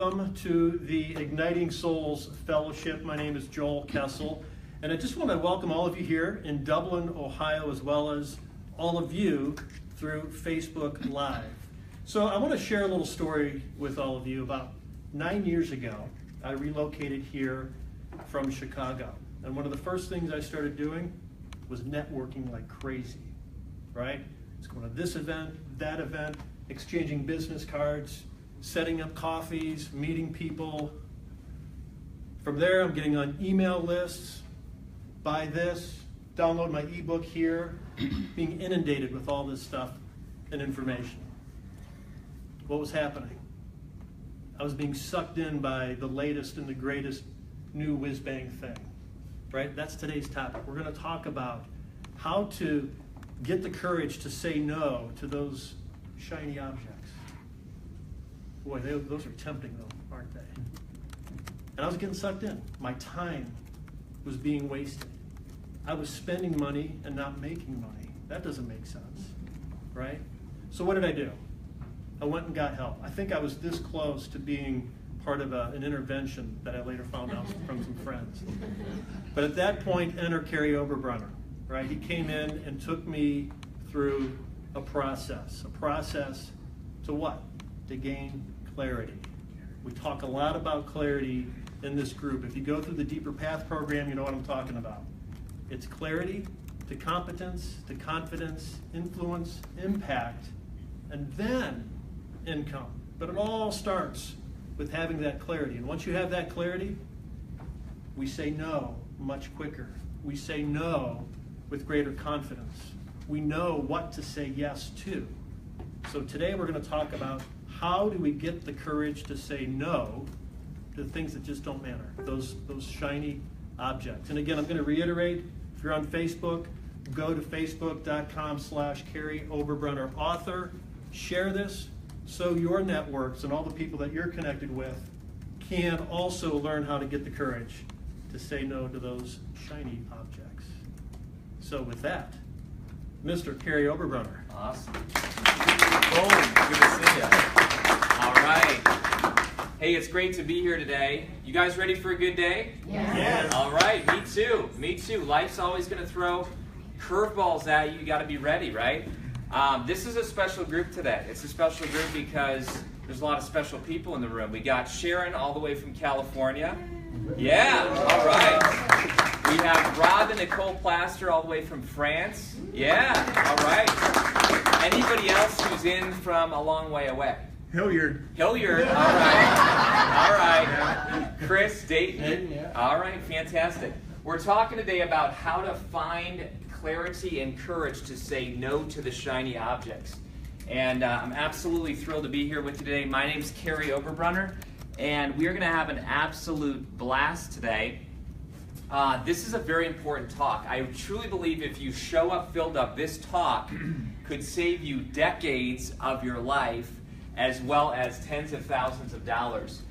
Welcome to the Igniting Souls Fellowship. My name is Joel Kessel, and I just want to welcome all of you here in Dublin, Ohio, as well as all of you through Facebook Live. So I want to share a little story with all of you. About 9 years ago, I relocated here from Chicago, and one of the first things I started doing was networking like crazy, right? It's going to this event, that event, exchanging business cards, setting up coffees, meeting people. From there, I'm getting on email lists, buy this, download my ebook here, being inundated with all this stuff and information. What was happening? I was being sucked in by the latest and the greatest new whiz-bang thing, right? That's today's topic. We're going to talk about how to get the courage to say no to those shiny objects. Boy, those are tempting though, aren't they? And I was getting sucked in. My time was being wasted. I was spending money and not making money. That doesn't make sense, right? So what did I do? I went and got help. I think I was this close to being part of an intervention that I later found out from some friends. But at that point, enter Kary Oberbrunner, right? He came in and took me through a process. A process to what? To gain clarity. We talk a lot about clarity in this group. If you go through the Deeper Path program, you know what I'm talking about. It's clarity to competence, to confidence, influence, impact, and then income. But it all starts with having that clarity. And once you have that clarity, we say no much quicker. We say no with greater confidence. We know what to say yes to. So today we're going to talk about how do we get the courage to say no to the things that just don't matter, those shiny objects. And again, I'm going to reiterate, if you're on Facebook, go to facebook.com/Kary Oberbrunner author. Share this so your networks and all the people that you're connected with can also learn how to get the courage to say no to those shiny objects. So with that, Mr. Kary Oberbrunner. Awesome. Boom. Good to see you. All right. Hey, it's great to be here today. You guys ready for a good day? Yes. All right. Me too. Me too. Life's always going to throw curveballs at you. You got to be ready, right? This is a special group today. It's a special group because there's a lot of special people in the room. We got Sharon all the way from California. Yeah. All right. We have Rob and Nicole Plaster all the way from France. Yeah. All right. Anybody else who's in from a long way away? Hilliard. Hilliard. All right. All right. Chris, Dayton. Yeah. All right. Fantastic. We're talking today about how to find clarity and courage to say no to the shiny objects. And I'm absolutely thrilled to be here with you today. My name's Kary Oberbrunner, and we're going to have an absolute blast today. This is a very important talk. I truly believe if you show up filled up, this talk could save you decades of your life as well as tens of thousands of dollars.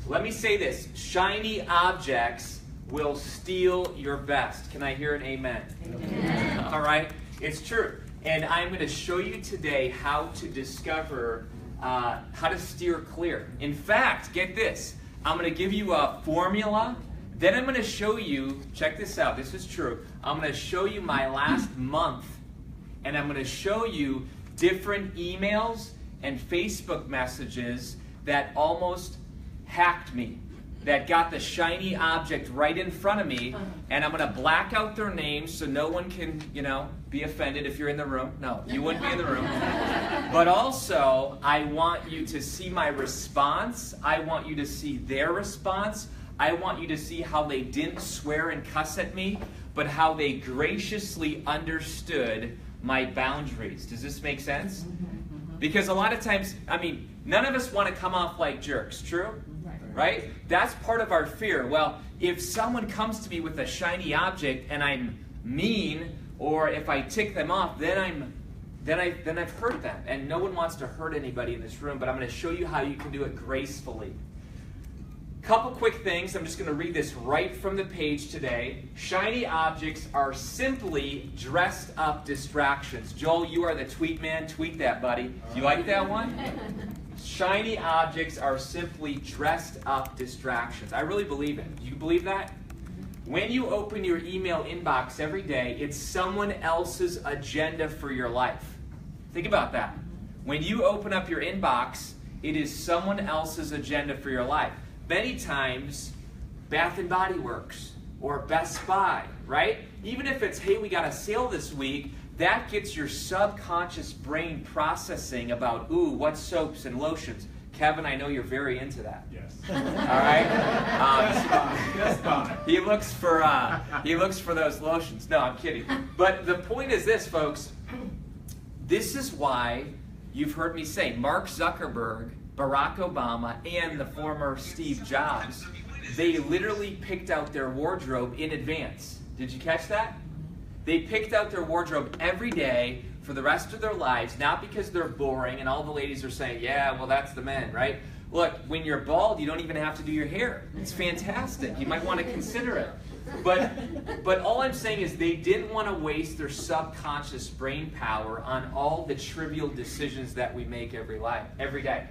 Let me say this, shiny objects will steal your best. Can I hear an amen? Amen. All right, it's true. And I'm going to show you today how to discover how to steer clear. In fact, get this, I'm going to give you a formula. Then I'm going to show you, check this out, this is true. I'm going to show you my last month, and I'm going to show you different emails and Facebook messages that almost hacked me, that got the shiny object right in front of me, and I'm going to black out their names so no one can, be offended if you're in the room. No, you wouldn't be in the room. But also, I want you to see my response. I want you to see their response. I want you to see how they didn't swear and cuss at me, but how they graciously understood my boundaries. Does this make sense? Because a lot of times, none of us want to come off like jerks, true? Right? That's part of our fear. Well, if someone comes to me with a shiny object and I'm mean, or if I tick them off, then I've hurt them. And no one wants to hurt anybody in this room, but I'm going to show you how you can do it gracefully. Couple quick things. I'm just going to read this right from the page today. Shiny objects are simply dressed up distractions. Joel, you are the tweet man. Tweet that, buddy. You like that one? Shiny objects are simply dressed up distractions. I really believe it. Do you believe that? When you open your email inbox every day, it's someone else's agenda for your life. Think about that. When you open up your inbox, it is someone else's agenda for your life. Many times, Bath and Body Works or Best Buy, right? Even if it's, hey, we got a sale this week, that gets your subconscious brain processing about, ooh, what soaps and lotions. Kevin, I know you're very into that. Yes. All right. Best Buy. He looks for those lotions. No, I'm kidding. But the point is this, folks. This is why you've heard me say Mark Zuckerberg, Barack Obama, and the former Steve Jobs, they literally picked out their wardrobe in advance. Did you catch that? They picked out their wardrobe every day for the rest of their lives, not because they're boring and all the ladies are saying, yeah, well, that's the men, right? Look, when you're bald, you don't even have to do your hair. It's fantastic. You might want to consider it. But all I'm saying is they didn't want to waste their subconscious brain power on all the trivial decisions that we make every day.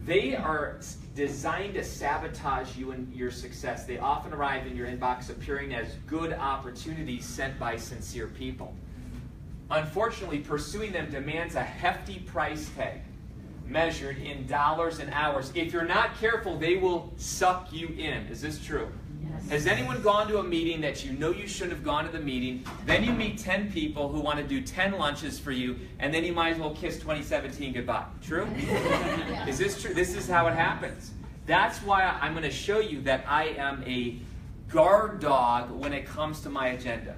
They are designed to sabotage you and your success. They often arrive in your inbox appearing as good opportunities sent by sincere people. Unfortunately, pursuing them demands a hefty price tag measured in dollars and hours. If you're not careful, they will suck you in. Is this true? Yes. Has anyone gone to a meeting that you know you shouldn't have gone to the meeting, then you meet 10 people who want to do 10 lunches for you, and then you might as well kiss 2017 goodbye? True? Is this true? This is how it happens. That's why I'm going to show you that I am a guard dog when it comes to my agenda.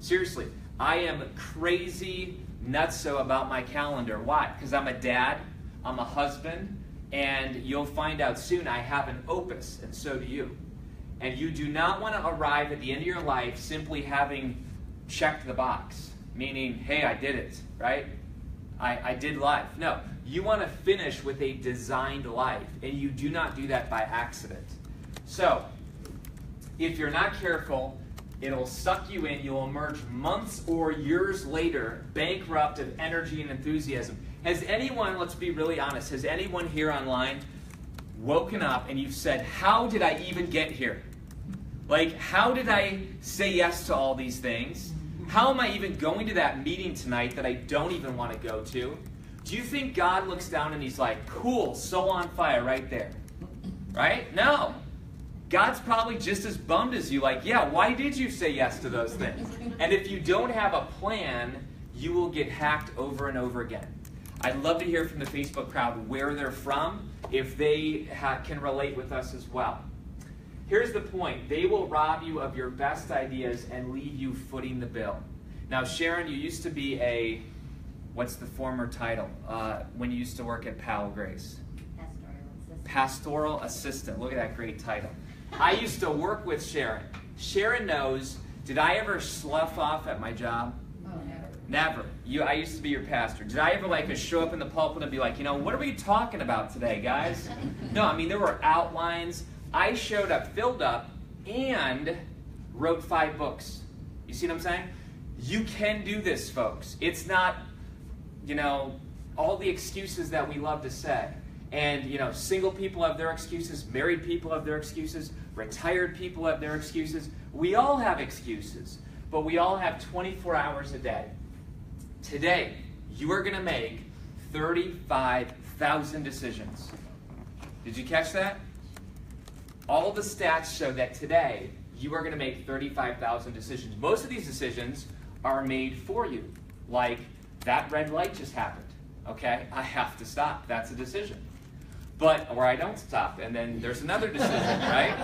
Seriously, I am crazy nutso about my calendar. Why? Because I'm a dad, I'm a husband, and you'll find out soon I have an opus, and so do you. And you do not want to arrive at the end of your life simply having checked the box, meaning, hey, I did it, right? I did life. No, you want to finish with a designed life, and you do not do that by accident. So, if you're not careful, it'll suck you in. You'll emerge months or years later, bankrupt of energy and enthusiasm. Has anyone, let's be really honest, has anyone here online woken up and you've said, how did I even get here? Like, how did I say yes to all these things? How am I even going to that meeting tonight that I don't even want to go to? Do you think God looks down and he's like, cool, so on fire right there? Right? No. God's probably just as bummed as you, like, yeah, why did you say yes to those things? And if you don't have a plan, you will get hacked over and over again. I'd love to hear from the Facebook crowd where they're from, if they can relate with us as well. Here's the point. They will rob you of your best ideas and leave you footing the bill. Now, Sharon, you used to be a, what's the former title, when you used to work at Powell Grace? Pastoral assistant. Look at that great title. I used to work with Sharon. Sharon knows, did I ever slough off at my job? Oh, never. I used to be your pastor. Did I ever show up in the pulpit and be like, what are we talking about today, guys? No, I mean, there were outlines. I showed up, filled up, and wrote 5 books. You see what I'm saying? You can do this, folks. It's not, all the excuses that we love to say. And, single people have their excuses, married people have their excuses, retired people have their excuses. We all have excuses, but we all have 24 hours a day. Today, you are going to make 35,000 decisions. Did you catch that? All the stats show that today, you are going to make 35,000 decisions. Most of these decisions are made for you. Like, that red light just happened. Okay, I have to stop. That's a decision. Or I don't stop, and then there's another decision, right?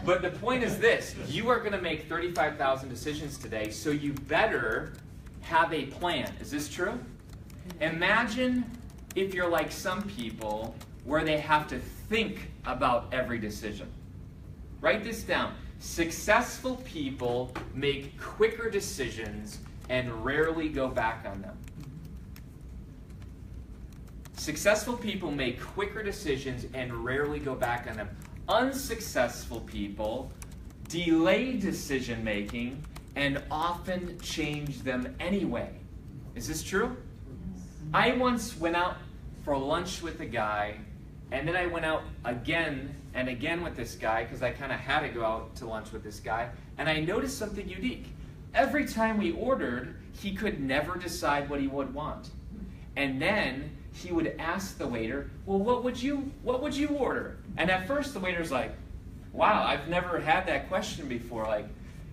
But the point is this. You are going to make 35,000 decisions today, so you better have a plan. Is this true? Imagine if you're like some people where they have to think about every decision. Write this down. Successful people make quicker decisions and rarely go back on them. Successful people make quicker decisions and rarely go back on them. Unsuccessful people delay decision making and often change them anyway. Is this true? I once went out for lunch with a guy, and then I went out again and again with this guy because I kind of had to go out to lunch with this guy, and I noticed something unique. Every time we ordered, he could never decide what he would want. And then he would ask the waiter, well, what would you order? And at first the waiter's like, wow, I've never had that question before.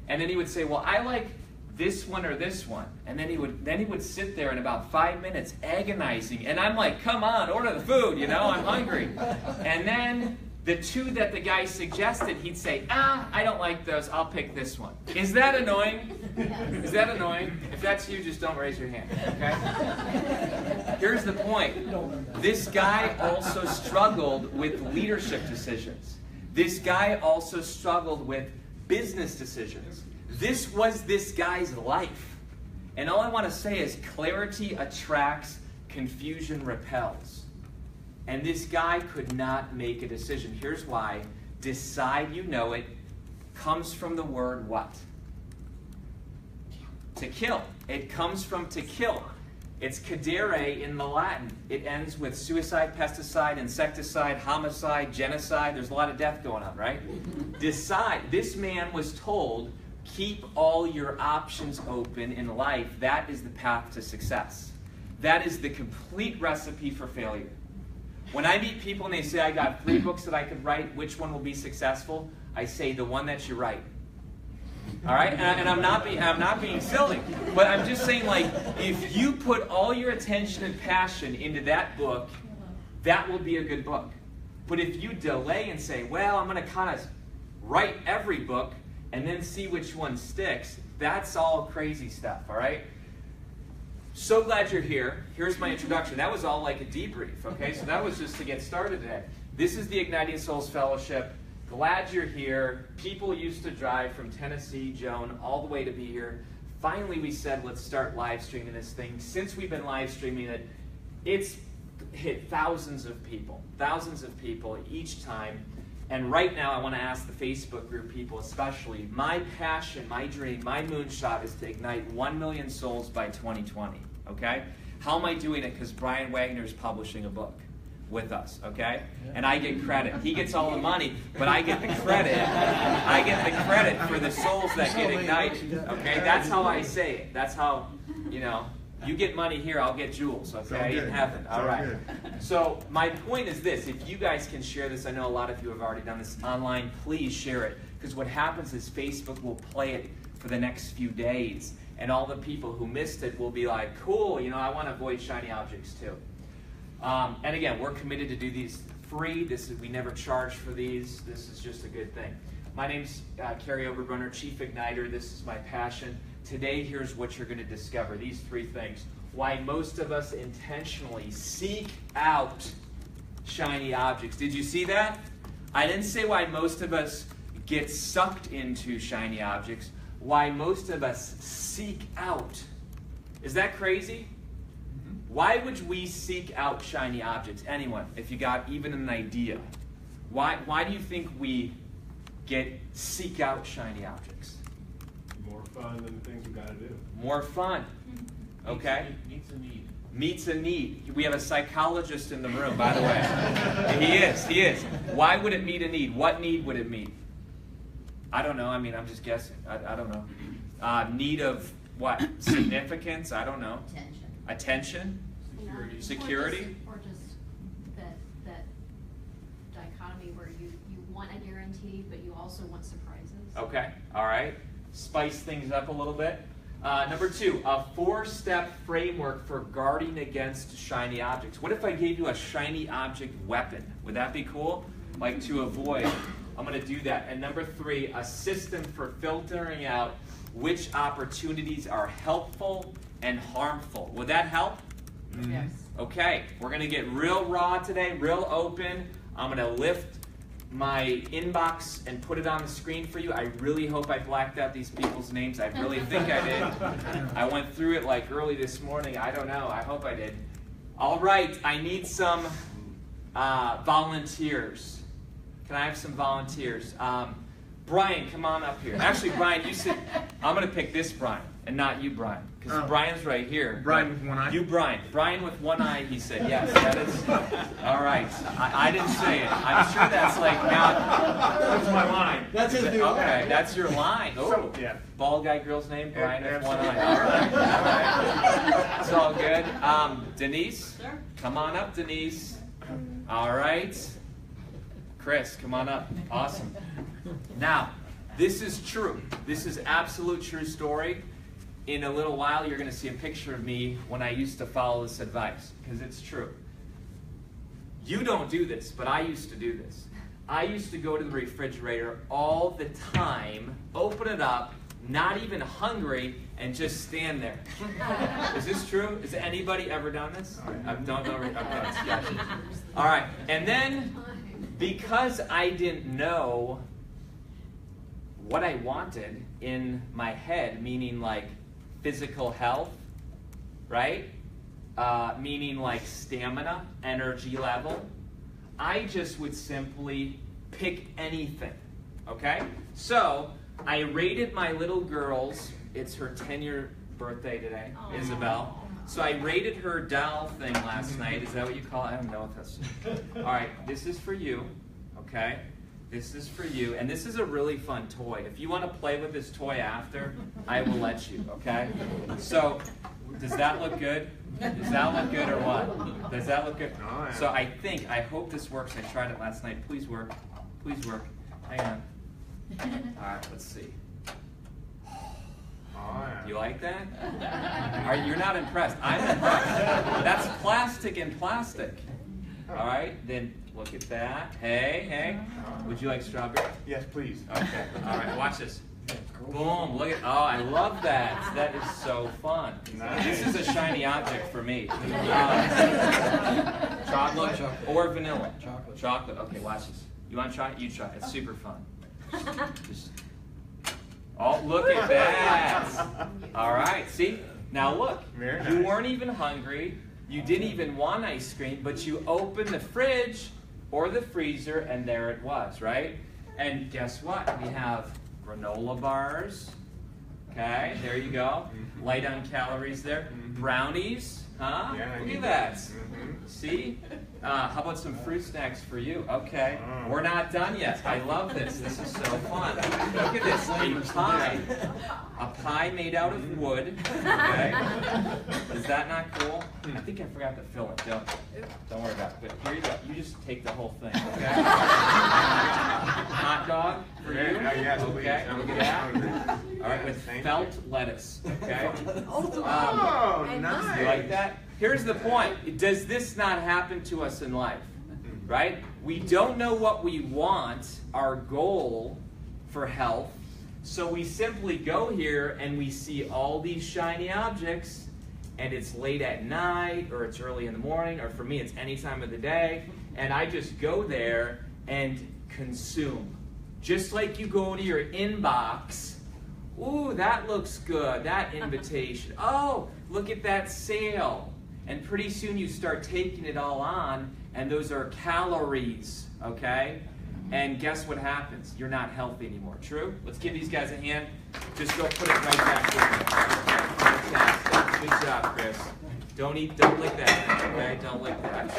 And then he would say, well, I like this one or this one. And then he would sit there in about 5 minutes agonizing. And I'm like, come on, order the food, I'm hungry. And then the two that the guy suggested, he'd say, I don't like those, I'll pick this one. Is that annoying? Is that annoying? If that's you, just don't raise your hand, okay? Here's the point. This guy also struggled with leadership decisions. This guy also struggled with business decisions. This was this guy's life. And all I want to say is clarity attracts, confusion repels. And this guy could not make a decision. Here's why. Decide you know it comes from the word what? To kill. It comes from to kill. It's cadere in the Latin. It ends with suicide, pesticide, insecticide, homicide, genocide. There's a lot of death going on, right? Decide. This man was told, keep all your options open in life. That is the path to success. That is the complete recipe for failure. When I meet people and they say, I got 3 books that I could write, which one will be successful? I say, the one that you write. All right? And I'm not being silly. But I'm just saying, if you put all your attention and passion into that book, that will be a good book. But if you delay and say, well, I'm going to kind of write every book and then see which one sticks, that's all crazy stuff, all right? So glad you're here. Here's my introduction. That was all like a debrief, okay? So that was just to get started today. This is the Igniting Souls Fellowship. Glad you're here. People used to drive from Tennessee, Joan, all the way to be here. Finally, we said, let's start live streaming this thing. Since we've been live streaming it, it's hit thousands of people each time. And right now, I want to ask the Facebook group people especially, my passion, my dream, my moonshot is to ignite 1 million souls by 2020, okay? How am I doing it? Because Brian Wagner is publishing a book with us, okay? And I get credit. He gets all the money, but I get the credit. I get the credit for the souls that get ignited, okay? That's how I say it. That's how, you get money here, I'll get jewels, okay, in heaven. All right. So my point is this. If you guys can share this, I know a lot of you have already done this online, please share it. Because what happens is Facebook will play it for the next few days. And all the people who missed it will be like, cool, I want to avoid shiny objects too. And again, we're committed to do these free. We never charge for these. This is just a good thing. My name's Kary Oberbrunner, Chief Igniter. This is my passion. Today, here's what you're going to discover. These 3 things. Why most of us intentionally seek out shiny objects. Did you see that? I didn't say why most of us get sucked into shiny objects. Why most of us seek out. Is that crazy? Why would we seek out shiny objects? Anyone, if you got even an idea. Why do you think we seek out shiny objects? More fun than the things we got to do. More fun. Okay? Meets a need. Meets a need. We have a psychologist in the room, by the way. He is. Why would it meet a need? What need would it meet? I don't know. I'm just guessing. I don't know. Need of what? Significance? I don't know. Attention? Security? Or just that dichotomy where you want a guarantee, but you also want surprises. Okay, all right. Spice things up a little bit. Number 2, a 4-step framework for guarding against shiny objects. What if I gave you a shiny object weapon? Would that be cool? Like to avoid. I'm going to do that. And number 3, a system for filtering out which opportunities are helpful and harmful. Would that help? Yes. Okay, we're going to get real raw today, real open. I'm going to lift my inbox and put it on the screen for you. I really hope I blacked out these people's names. I really think I did. I went through it early this morning. I don't know. I hope I did. All right, I need some volunteers. Can I have some volunteers? Brian, come on up here. Actually, Brian, you sit. I'm going to pick this Brian. And not you, Brian. Because Oh. Brian's right here. Brian with one eye? You, Brian. Brian with one eye, he said. Yes, that is. All right. I didn't say it. I'm sure that's like now. That's my line. That's his new Okay, line. that's your line. Oh, So, yeah. bald guy girl's name? Brian with one eye. Absolutely. All right. It's all good. Denise? Sure. Come on up, Denise. All right. Chris, come on up. Awesome. Now, this is true. This is absolute true story. In a little while, you're going to see a picture of me when I used to follow this advice, because it's true. You don't do this, but I used to do this. I used to go to the refrigerator all the time, open it up, not even hungry, and just stand there. Is this true? Has anybody ever done this? I don't know. Okay, yeah. All right, and then because I didn't know what I wanted in my head, meaning like physical health, right? Meaning like stamina, energy level, I just would simply pick anything, okay? So I rated my little girl's, it's her 10-year birthday today, Aww. Isabel. So I rated her doll thing last night. Is that what you call it? I don't know what that's. All right, this is for you, okay? This is for you, and this is a really fun toy. If you want to play with this toy after, I will let you, okay? So, does that look good? Does that look good or what? Does that look good? Oh, yeah. So I hope this works. I tried it last night. Please work. Please work. Hang on. All right, let's see. Oh, yeah. You like that? You're not impressed. I'm impressed. That's plastic and plastic. All right, then look at that. Hey, would you like strawberry? Yes, please. Okay. All right, watch this. Boom, look at, oh, I love that. That is so fun. Nice. This is a shiny object for me. Chocolate or vanilla? Chocolate. Chocolate, okay, watch this. You want to try it? You try it. It's super fun. Just, oh, look at that. All right, see? Now look, Very you nice. weren't even hungry. You didn't even want ice cream, but you opened the fridge or the freezer, and there it was, right? And guess what? We have granola bars. Okay, there you go. Light on calories there. Brownies, huh? Yeah, I Look need at that. Mhm. See? How about some fruit snacks for you? Okay, Oh. we're not done yet. I love this. This is so fun. Look at this, a pie. A pie made out of wood. Okay. Is that not cool? I think I forgot to fill it. Don't worry about it. But here you go. You just take the whole thing. Okay. Hot dog for you. Yes, please. Okay. I'm Look at that. hungry. All right, with Thank felt lettuce. Okay. Oh, nice. You like that? Here's the point. Does this not happen to us in life? Right? We don't know what we want, our goal for health, so we simply go here and we see all these shiny objects, and it's late at night, or it's early in the morning, or for me it's any time of the day, and I just go there and consume. Just like you go to your inbox, ooh, that looks good, that invitation. Oh, look at that sale. And pretty soon you start taking it all on, and those are calories, okay? And guess what happens? You're not healthy anymore. True? Let's give these guys a hand. Just go put it right back there. Fantastic. Good job, Chris. Don't lick that, okay? Don't lick that. I've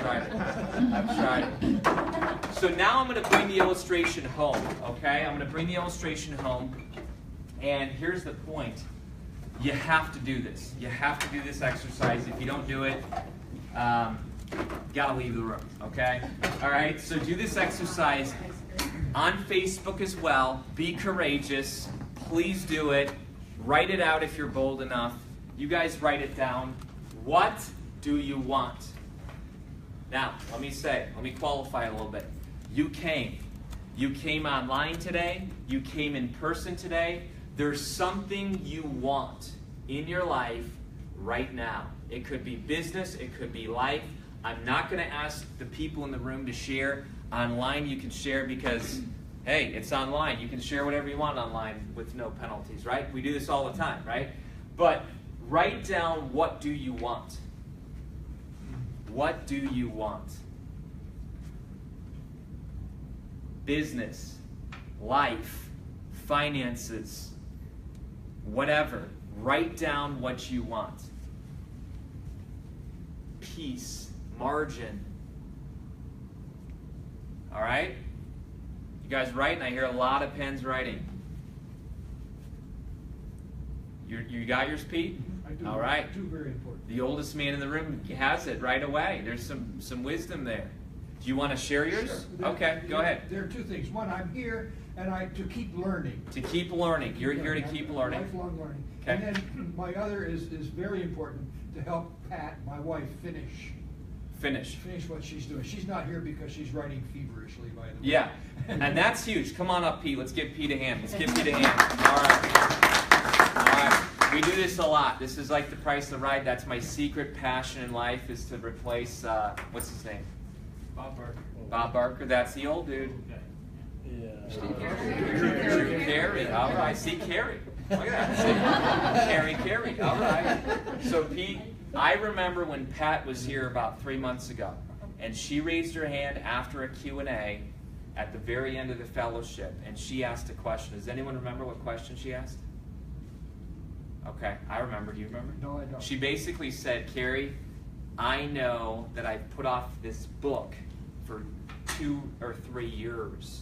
tried it. So now I'm going to bring the illustration home, okay? I'm going to bring the illustration home, and here's the point. You have to do this. You have to do this exercise. If you don't do it, gotta leave the room, okay? All right, so do this exercise on Facebook as well. Be courageous. Please do it. Write it out if you're bold enough. You guys write it down. What do you want? Now, let me qualify a little bit. You came. You came online today. You came in person today. There's something you want in your life right now. It could be business, it could be life. I'm not going to ask the people in the room to share. Online you can share because, hey, it's online. You can share whatever you want online with no penalties, right? We do this all the time, right? But write down, what do you want? What do you want? Business, life, finances, whatever. Write down what you want. Peace, margin. All right? You guys write, and I hear a lot of pens writing. You got yours, Pete? I do. All right. Two very important. The oldest man in the room has it right away. There's some wisdom there. Do you want to share yours? Sure. Okay, go ahead. There are two things. One, I'm here and to keep learning. To keep learning. You're here to keep learning. Lifelong learning. Okay. And then my other is very important, to help Pat, my wife, finish what she's doing. She's not here because she's writing feverishly, by the way. Yeah, and that's huge. Come on up, Pete. Let's give Pete a hand. Let's give Pete a hand. All right. All right. We do this a lot. This is like the price of the ride. That's my secret passion in life, is to replace, what's his name? Bob Barker. Bob Barker. That's the old dude. Yeah. Kary. All right. See, Kary. Look at that. See? Kary. All right. So, Pete, I remember when Pat was here about 3 months ago, and she raised her hand after a Q&A at the very end of the fellowship, and she asked a question. Does anyone remember what question she asked? Okay, I remember. Do you remember? No, I don't. She basically said, Kary, I know that I've put off this book for 2 or 3 years.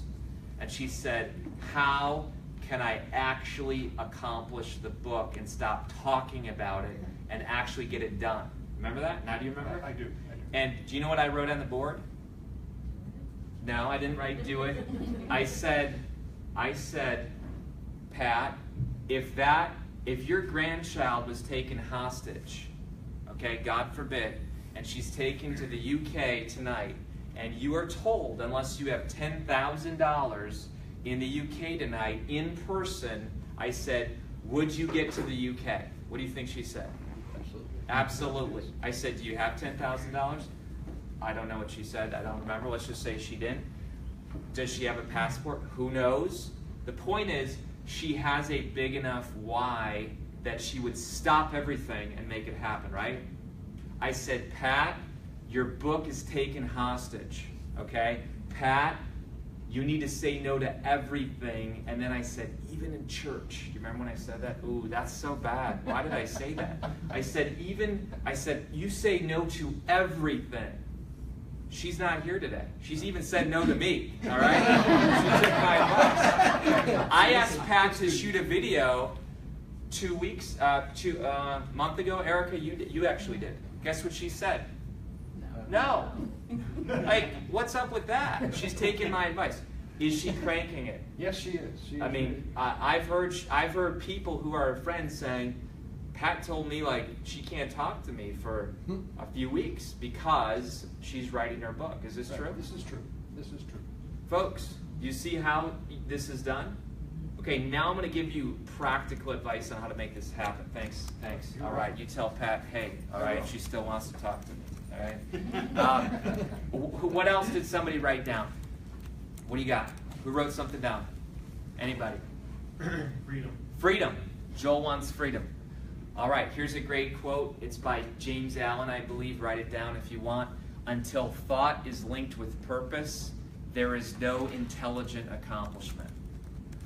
And she said, how can I actually accomplish the book and stop talking about it and actually get it done? Remember that? Now do you remember? I do. And do you know what I wrote on the board? No, I didn't write do it. I said, Pat, if your grandchild was taken hostage, okay, God forbid, and she's taken to the UK tonight, and you are told, unless you have $10,000 in the UK tonight, in person, I said, would you get to the UK? What do you think she said? Absolutely. I said, do you have $10,000? I don't know what she said. I don't remember. Let's just say she didn't. Does she have a passport? Who knows? The point is, she has a big enough why that she would stop everything and make it happen, right? I said, Pat, your book is taken hostage, okay? Pat, you need to say no to everything. And then I said, even in church. Do you remember when I said that? Ooh, that's so bad. Why did I say that? I said, you say no to everything. She's not here today. She's even said no to me, all right? She took my advice. I asked Pat to shoot a video 2 weeks, month ago. Erica, you actually did. Guess what she said? No. Like, what's up with that? She's taking my advice. Is she cranking it? Yes, she is. I mean, I've heard people who are friends saying, Pat told me, like, she can't talk to me for a few weeks because she's writing her book. Is this true? This is true. This is true. Folks, you see how this is done? Okay, now I'm going to give you practical advice on how to make this happen. Thanks. All right, you tell Pat, hey, all right, if she still wants to talk to me. All right. What else did somebody write down? What do you got? Who wrote something down? Anybody? Freedom. Freedom. Joel wants freedom. All right, here's a great quote. It's by James Allen, I believe. Write it down if you want. Until thought is linked with purpose, there is no intelligent accomplishment.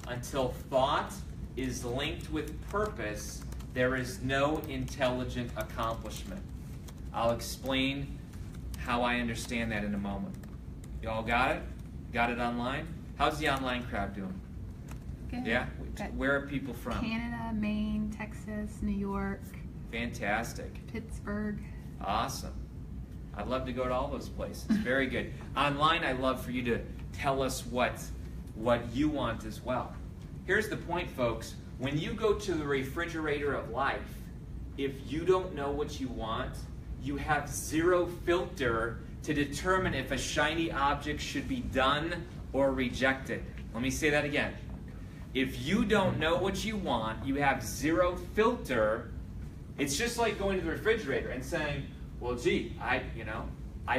Until thought is linked with purpose, there is no intelligent accomplishment. I'll explain how I understand that in a moment. You all got it? Got it online? How's the online crowd doing? Good. Yeah? Good. Where are people from? Canada, Maine, Texas, New York, Fantastic. Pittsburgh. Awesome. I'd love to go to all those places. Very good. Online, I'd love for you to tell us what you want as well. Here's the point, folks. When you go to the refrigerator of life, if you don't know what you want, you have zero filter to determine if a shiny object should be done or rejected. Let me say that again. If you don't know what you want, you have zero filter. It's just like going to the refrigerator and saying, well, gee, I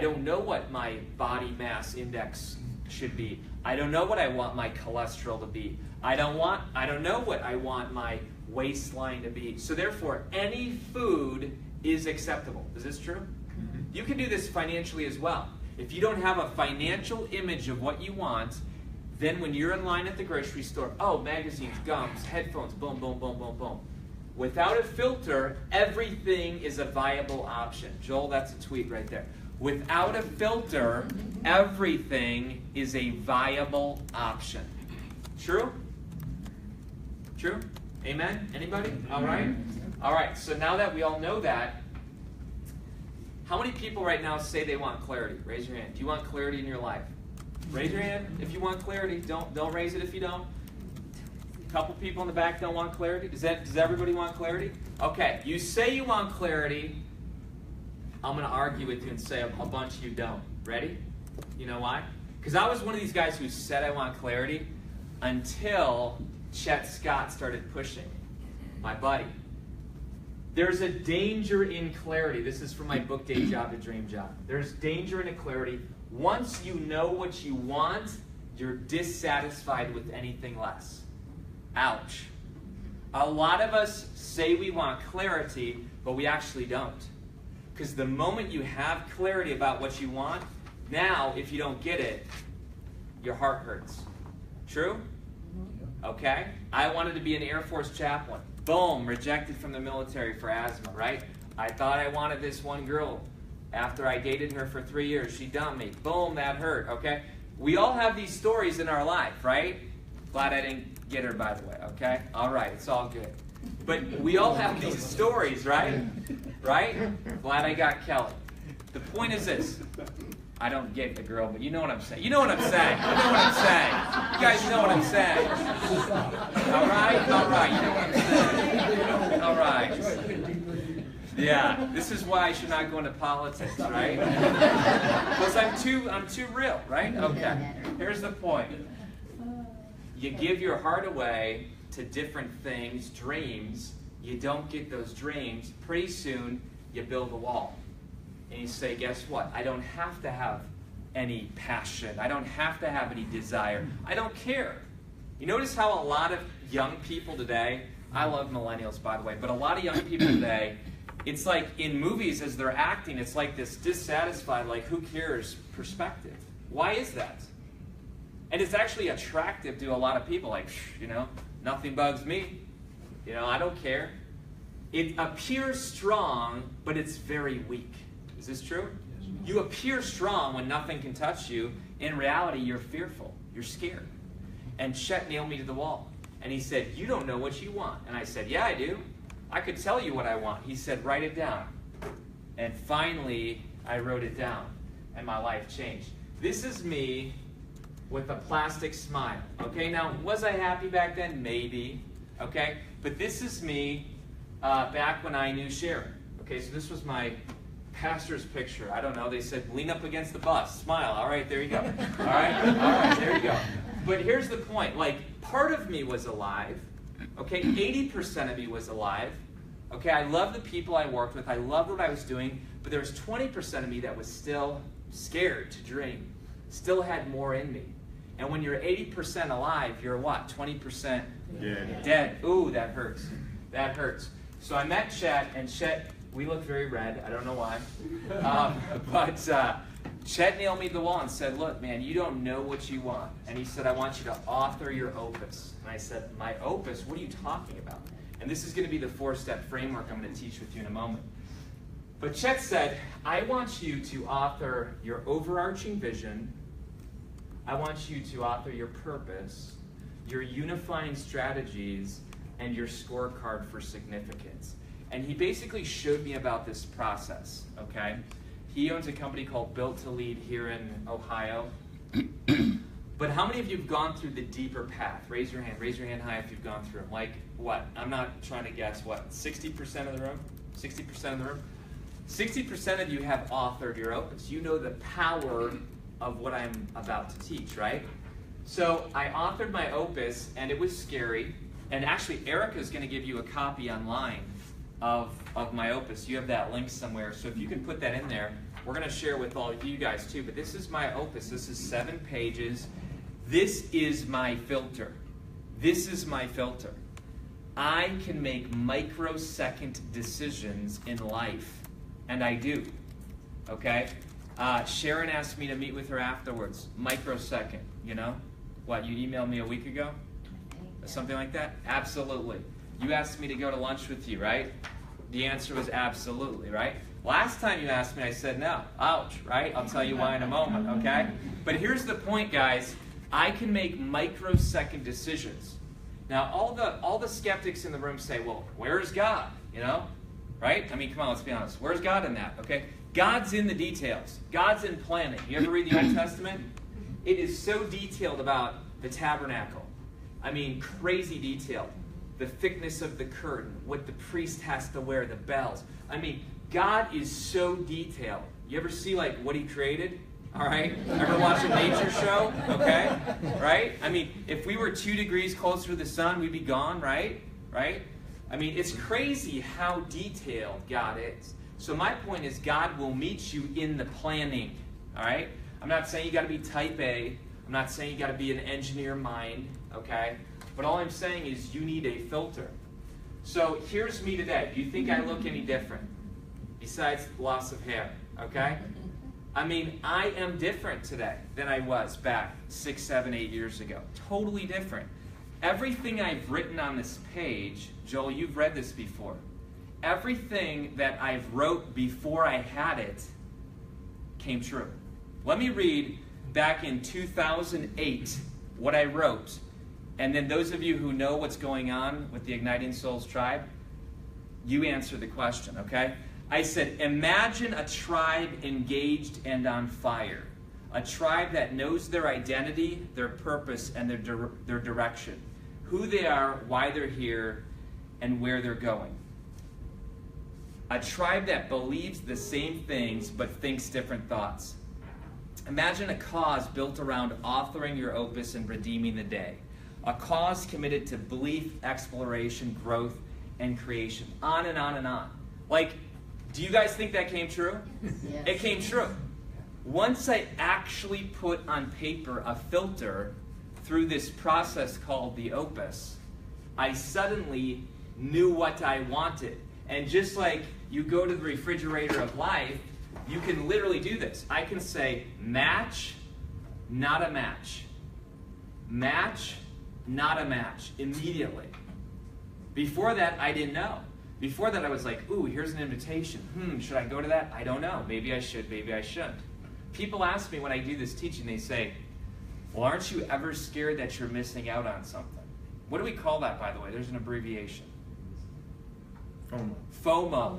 don't know what my body mass index should be. I don't know what I want my cholesterol to be. I don't know what I want my waistline to be. So therefore, any food is acceptable. Is this true? Mm-hmm. You can do this financially as well. If you don't have a financial image of what you want, then when you're in line at the grocery store, oh, magazines, gums, headphones, boom, boom, boom, boom, boom. Without a filter, everything is a viable option. Joel, that's a tweet right there. Without a filter, everything is a viable option. True? True? Amen? Anybody? All right? All right, so now that we all know that, how many people right now say they want clarity? Raise your hand. Do you want clarity in your life? Raise your hand if you want clarity. Don't raise it if you don't. A couple people in the back don't want clarity. Does everybody want clarity? Okay, you say you want clarity. I'm going to argue with you and say a bunch of you don't. Ready? You know why? Because I was one of these guys who said I want clarity until Chet Scott started pushing, my buddy. There's a danger in clarity. This is from my book, Day Job to Dream Job. There's danger in clarity. Once you know what you want, you're dissatisfied with anything less. Ouch. A lot of us say we want clarity, but we actually don't. Because the moment you have clarity about what you want, now, if you don't get it, your heart hurts. True? Okay? I wanted to be an Air Force chaplain. Boom, rejected from the military for asthma, right? I thought I wanted this one girl. After I dated her for 3 years, she dumped me. Boom, that hurt, okay? We all have these stories in our life, right? Glad I didn't get her, by the way, okay? All right, it's all good. But we all have these stories, right? Right? Glad I got Kelly. The point is this. I don't get the girl, but you know what I'm saying. You know what I'm saying. You know what I'm saying. You guys know what I'm saying. All right? All right. You know what I'm saying. All right. Yeah, this is why I should not go into politics, right? Because I'm too real, right? Okay. Here's the point. You give your heart away to different things, dreams. You don't get those dreams. Pretty soon, you build a wall. And you say, guess what? I don't have to have any passion. I don't have to have any desire. I don't care. You notice how a lot of young people today, I love millennials, by the way, but a lot of young people today, it's like in movies as they're acting, it's like this dissatisfied, like who cares perspective. Why is that? And it's actually attractive to a lot of people, like, you know, nothing bugs me. You know, I don't care. It appears strong, but it's very weak. Is this true? You appear strong when nothing can touch you. In reality, you're fearful. You're scared. And Chet nailed me to the wall. And he said, you don't know what you want. And I said, yeah, I do. I could tell you what I want. He said, write it down. And finally, I wrote it down. And my life changed. This is me with a plastic smile. Okay, now, was I happy back then? Maybe. Okay, but this is me back when I knew Sharon. Okay, so this was my pastor's picture. I don't know. They said, lean up against the bus. Smile. All right, there you go. All right, there you go. But here's the point. Like, part of me was alive. Okay, 80% of me was alive. Okay, I love the people I worked with. I loved what I was doing. But there was 20% of me that was still scared to dream. Still had more in me. And when you're 80% alive, you're what? 20% dead. Ooh, that hurts. That hurts. So I met Chet, and Chet, we look very red. I don't know why. But Chet nailed me to the wall and said, look, man, you don't know what you want. And he said, I want you to author your opus. And I said, my opus? What are you talking about? And this is going to be the 4-step framework I'm going to teach with you in a moment. But Chet said, I want you to author your overarching vision. I want you to author your purpose, your unifying strategies, and your scorecard for significance. And he basically showed me about this process, okay? He owns a company called Built to Lead here in Ohio. But how many of you have gone through the deeper path? Raise your hand high if you've gone through them. Like what? I'm not trying to guess, what, 60% of the room? 60% of the room? 60% of you have authored your opus. You know the power of what I'm about to teach, right? So I authored my opus, and it was scary. And actually, Erica is going to give you a copy online of my opus. You have that link somewhere, so if you can put that in there, we're going to share with all of you guys too. But this is my opus. This is 7 pages. This is my filter. This is my filter. I can make microsecond decisions in life, and I do. Okay? Sharon asked me to meet with her afterwards. Microsecond, you know? What, you emailed me a week ago? Something like that? Absolutely. You asked me to go to lunch with you, right? The answer was absolutely, right? Last time you asked me, I said no. Ouch, right? I'll tell you why in a moment, okay? But here's the point, guys. I can make microsecond decisions. Now, all the skeptics in the room say, well, where's God? You know? Right? I mean, come on, let's be honest. Where's God in that? Okay? God's in the details. God's in planning. You ever read the Old Testament? It is so detailed about the tabernacle. I mean, crazy detailed. The thickness of the curtain, what the priest has to wear, the bells. I mean, God is so detailed. You ever see, like, what he created? All right? Ever watch a nature show? Okay? Right? I mean, if we were 2 degrees closer to the sun, we'd be gone, right? Right? I mean, it's crazy how detailed God is. So my point is God will meet you in the planning. All right? I'm not saying you got to be type A. I'm not saying you got to be an engineer mind. Okay? But all I'm saying is you need a filter. So here's me today. Do you think I look any different? Besides loss of hair. Okay? I mean, I am different today than I was back 6, 7, 8 years ago. Totally different. Everything I've written on this page, Joel, you've read this before. Everything that I've wrote before I had it came true. Let me read back in 2008 what I wrote. And then those of you who know what's going on with the Igniting Souls tribe, you answer the question, okay? I said, imagine a tribe engaged and on fire. A tribe that knows their identity, their purpose, and their direction. Who they are, why they're here, and where they're going. A tribe that believes the same things but thinks different thoughts. Imagine a cause built around authoring your opus and redeeming the day. A cause committed to belief, exploration, growth, and creation. On and on and on. Like, do you guys think that came true? Yes. It came true. Once I actually put on paper a filter through this process called the opus, I suddenly knew what I wanted. And just like you go to the refrigerator of life, you can literally do this. I can say, match, not a match. Match, not a match, immediately. Before that, I didn't know. Before that, I was like, ooh, here's an invitation. Should I go to that? I don't know. Maybe I should, maybe I shouldn't. People ask me when I do this teaching, they say, well, aren't you ever scared that you're missing out on something? What do we call that, by the way? There's an abbreviation. FOMO. FOMO.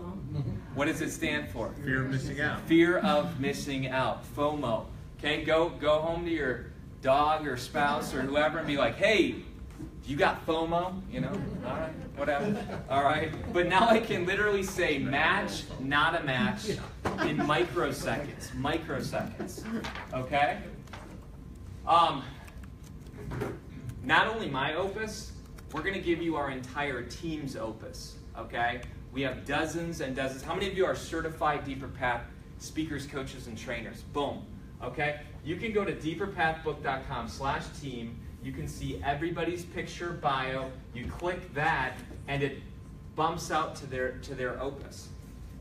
What does it stand for? Fear of missing out. Fear of missing out. FOMO. Okay, go home to your dog or spouse or whoever and be like, hey, you got FOMO? You know? All right, whatever. All right. But now I can literally say match, not a match in microseconds. Microseconds. Okay? Not only my opus, we're going to give you our entire team's opus. Okay? We have dozens and dozens. How many of you are certified Deeper Path speakers, coaches, and trainers? Boom. Okay? You can go to deeperpathbook.com/team. You can see everybody's picture, bio. You click that, and it bumps out to their opus.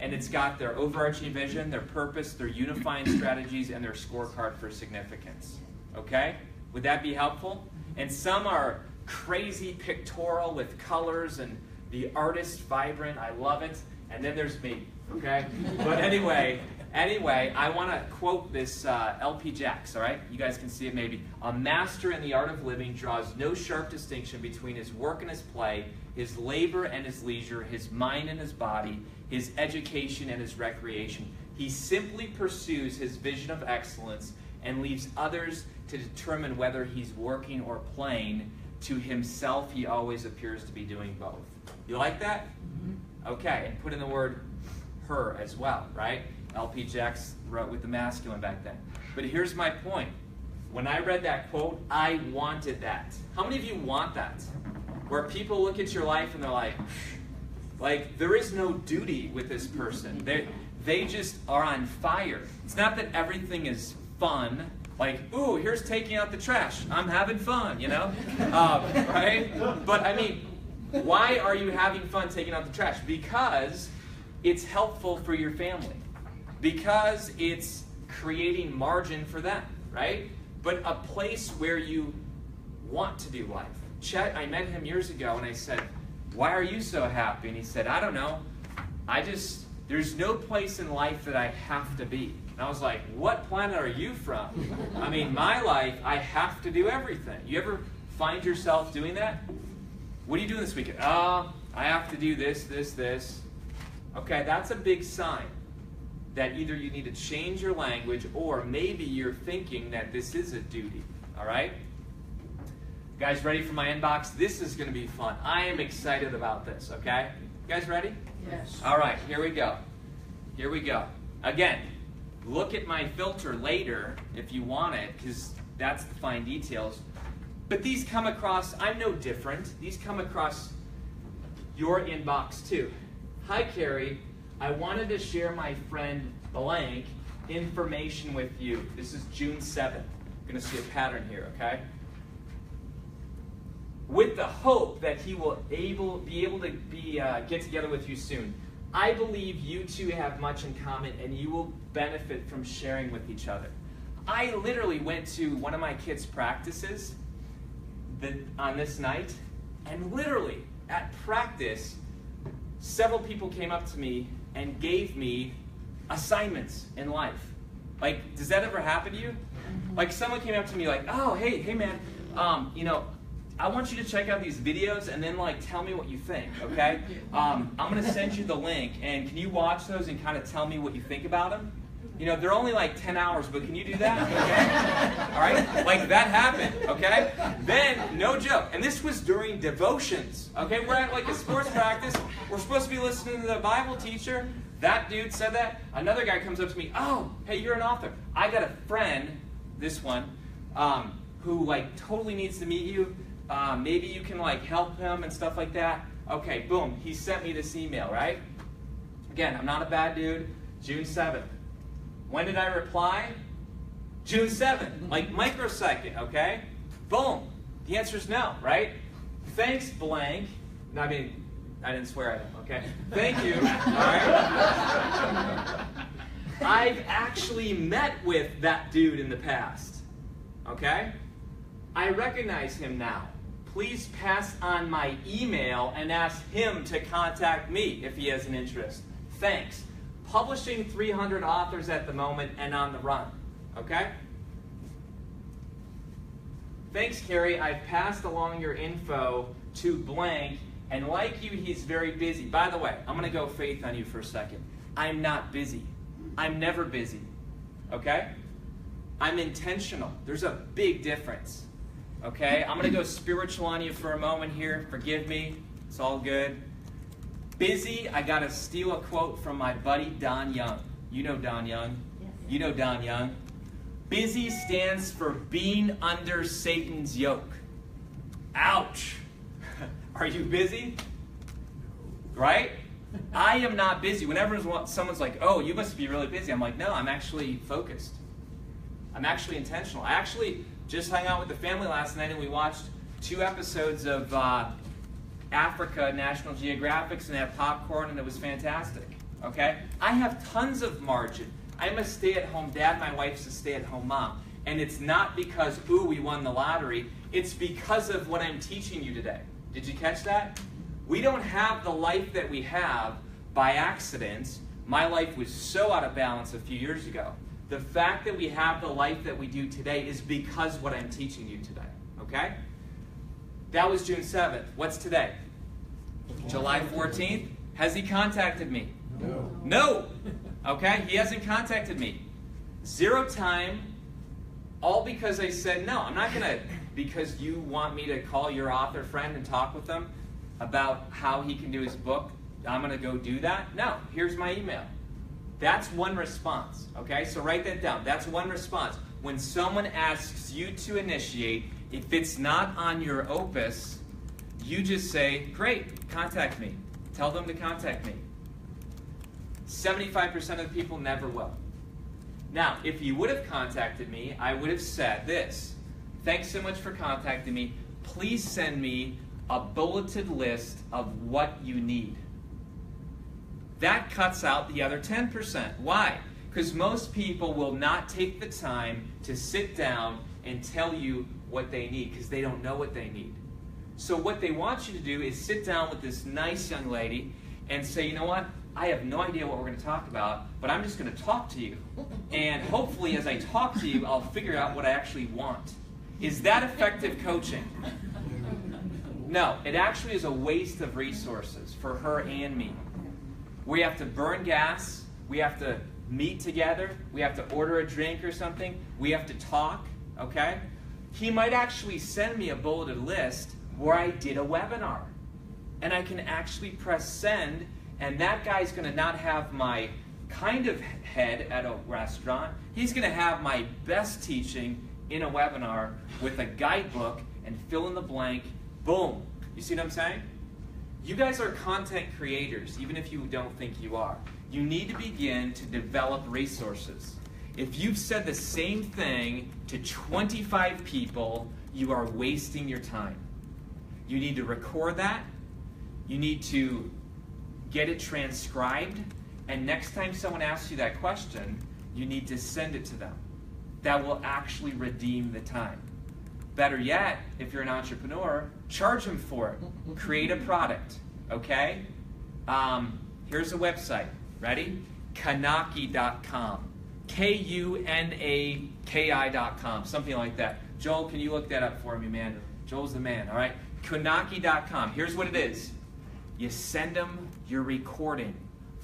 And it's got their overarching vision, their purpose, their unifying strategies, and their scorecard for significance. Okay? Would that be helpful? And some are crazy pictorial with colors and the artist vibrant. I love it. And then there's me. Okay? But anyway, I want to quote this LP Jacks, all right? You guys can see it maybe. A master in the art of living draws no sharp distinction between his work and his play, his labor and his leisure, his mind and his body, his education and his recreation. He simply pursues his vision of excellence and leaves others to determine whether he's working or playing. To himself, he always appears to be doing both. You like that? Okay, and put in the word her as well, right? LP Jacks wrote with the masculine back then. But here's my point. When I read that quote, I wanted that. How many of you want that? Where people look at your life and they're like there is no duty with this person. They just are on fire. It's not that everything is fun. Like, ooh, here's taking out the trash. I'm having fun, you know? Right? But I mean, why are you having fun taking out the trash? Because it's helpful for your family. Because it's creating margin for them, right? But a place where you want to do life. Chet, I met him years ago and I said, why are you so happy? And he said, I don't know. There's no place in life that I have to be. And I was like, what planet are you from? I mean, my life, I have to do everything. You ever find yourself doing that? What are you doing this weekend? I have to do this, this, this. Okay, that's a big sign that either you need to change your language or maybe you're thinking that this is a duty. All right? Guys, ready for my inbox? This is going to be fun. I am excited about this, okay? You guys ready? Yes. All right, here we go. Here we go. Again, look at my filter later if you want it, because that's the fine details. But these come across, I'm no different. These come across your inbox too. Hi, Kary. I wanted to share my friend blank information with you. This is June 7th. You're going to see a pattern here, okay? With the hope that he will be able to get together with you soon. I believe you two have much in common and you will benefit from sharing with each other. I literally went to one of my kids' practices on this night, and literally at practice, several people came up to me and gave me assignments in life. Like, does that ever happen to you? Like, someone came up to me like, oh, hey man, I want you to check out these videos and then tell me what you think, okay? I'm going to send you the link, and can you watch those and kind of tell me what you think about them? They're only 10 hours, but can you do that, okay? All right? That happened, okay? Then, no joke, and this was during devotions, okay? We're at a sports practice. We're supposed to be listening to the Bible teacher. That dude said that. Another guy comes up to me, oh, hey, you're an author. I got a friend, this one, who totally needs to meet you. Maybe you can help him and stuff like that. Okay, boom, he sent me this email, right? Again, I'm not a bad dude. June 7th. When did I reply? June 7th, microsecond, okay? Boom. The answer is no, right? Thanks, blank. No, I mean, I didn't swear at him, okay? Thank you, all right? I've actually met with that dude in the past, okay? I recognize him now. Please pass on my email and ask him to contact me if he has an interest. Thanks. Publishing 300 authors at the moment and on the run. Okay? Thanks, Kary. I've passed along your info to blank, and like you, he's very busy. By the way, I'm going to go faith on you for a second. I'm not busy. I'm never busy. Okay? I'm intentional. There's a big difference. Okay? I'm going to go spiritual on you for a moment here. Forgive me. It's all good. Busy, I got to steal a quote from my buddy Don Young. You know Don Young. Yes. You know Don Young. Busy stands for being under Satan's yoke. Ouch. Are you busy? Right? I am not busy. Whenever someone's like, oh, you must be really busy, I'm like, no, I'm actually focused. I'm actually intentional. I actually just hung out with the family last night and we watched 2 episodes of Africa, National Geographics, and had popcorn, and it was fantastic. Okay? I have tons of margin. I'm a stay-at-home dad. My wife's a stay-at-home mom. And it's not because, ooh, we won the lottery. It's because of what I'm teaching you today. Did you catch that? We don't have the life that we have by accident. My life was so out of balance a few years ago. The fact that we have the life that we do today is because what I'm teaching you today. Okay? That was June 7th. What's today? July 14th. Has he contacted me? No. No. Okay? He hasn't contacted me. 0 time. All because I said no. I'm not going to, because you want me to call your author friend and talk with them about how he can do his book, I'm going to go do that? No. Here's my email. That's one response. Okay? So write that down. That's one response. When someone asks you to initiate, if it's not on your opus, you just say, great, contact me. Tell them to contact me. 75% of the people never will. Now, if you would have contacted me, I would have said this. Thanks so much for contacting me. Please send me a bulleted list of what you need. That cuts out the other 10%. Why? Because most people will not take the time to sit down and tell you what they need because they don't know what they need. So what they want you to do is sit down with this nice young lady and say, you know what, I have no idea what we're going to talk about, but I'm just going to talk to you. And hopefully as I talk to you, I'll figure out what I actually want. Is that effective coaching? No, it actually is a waste of resources for her and me. We have to burn gas, we have to meet together, we have to order a drink or something, we have to talk, okay? He might actually send me a bulleted list where I did a webinar. And I can actually press send, and that guy's going to not have my kind of head at a restaurant. He's going to have my best teaching in a webinar with a guidebook and fill in the blank. Boom. You see what I'm saying? You guys are content creators, even if you don't think you are. You need to begin to develop resources. If you've said the same thing to 25 people, you are wasting your time. You need to record that. You need to get it transcribed. And next time someone asks you that question, you need to send it to them. That will actually redeem the time. Better yet, if you're an entrepreneur, charge them for it. Create a product, okay? Here's a website. Ready? Kunaki.com. Kunaki.com. Something like that. Joel, can you look that up for me, man? Joel's the man, all right? Kunaki.com. Here's what it is. You send them your recording.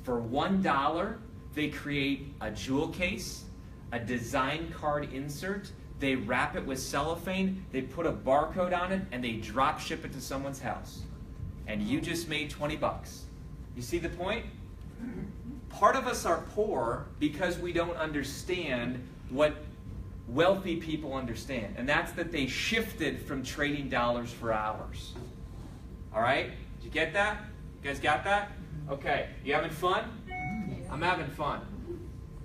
For $1, they create a jewel case, a design card insert, they wrap it with cellophane, they put a barcode on it, and they drop ship it to someone's house. And you just made 20 bucks. You see the point? Part of us are poor because we don't understand what wealthy people understand. And that's that they shifted from trading dollars for hours. All right? Did you get that? You guys got that? Okay. You having fun? I'm having fun.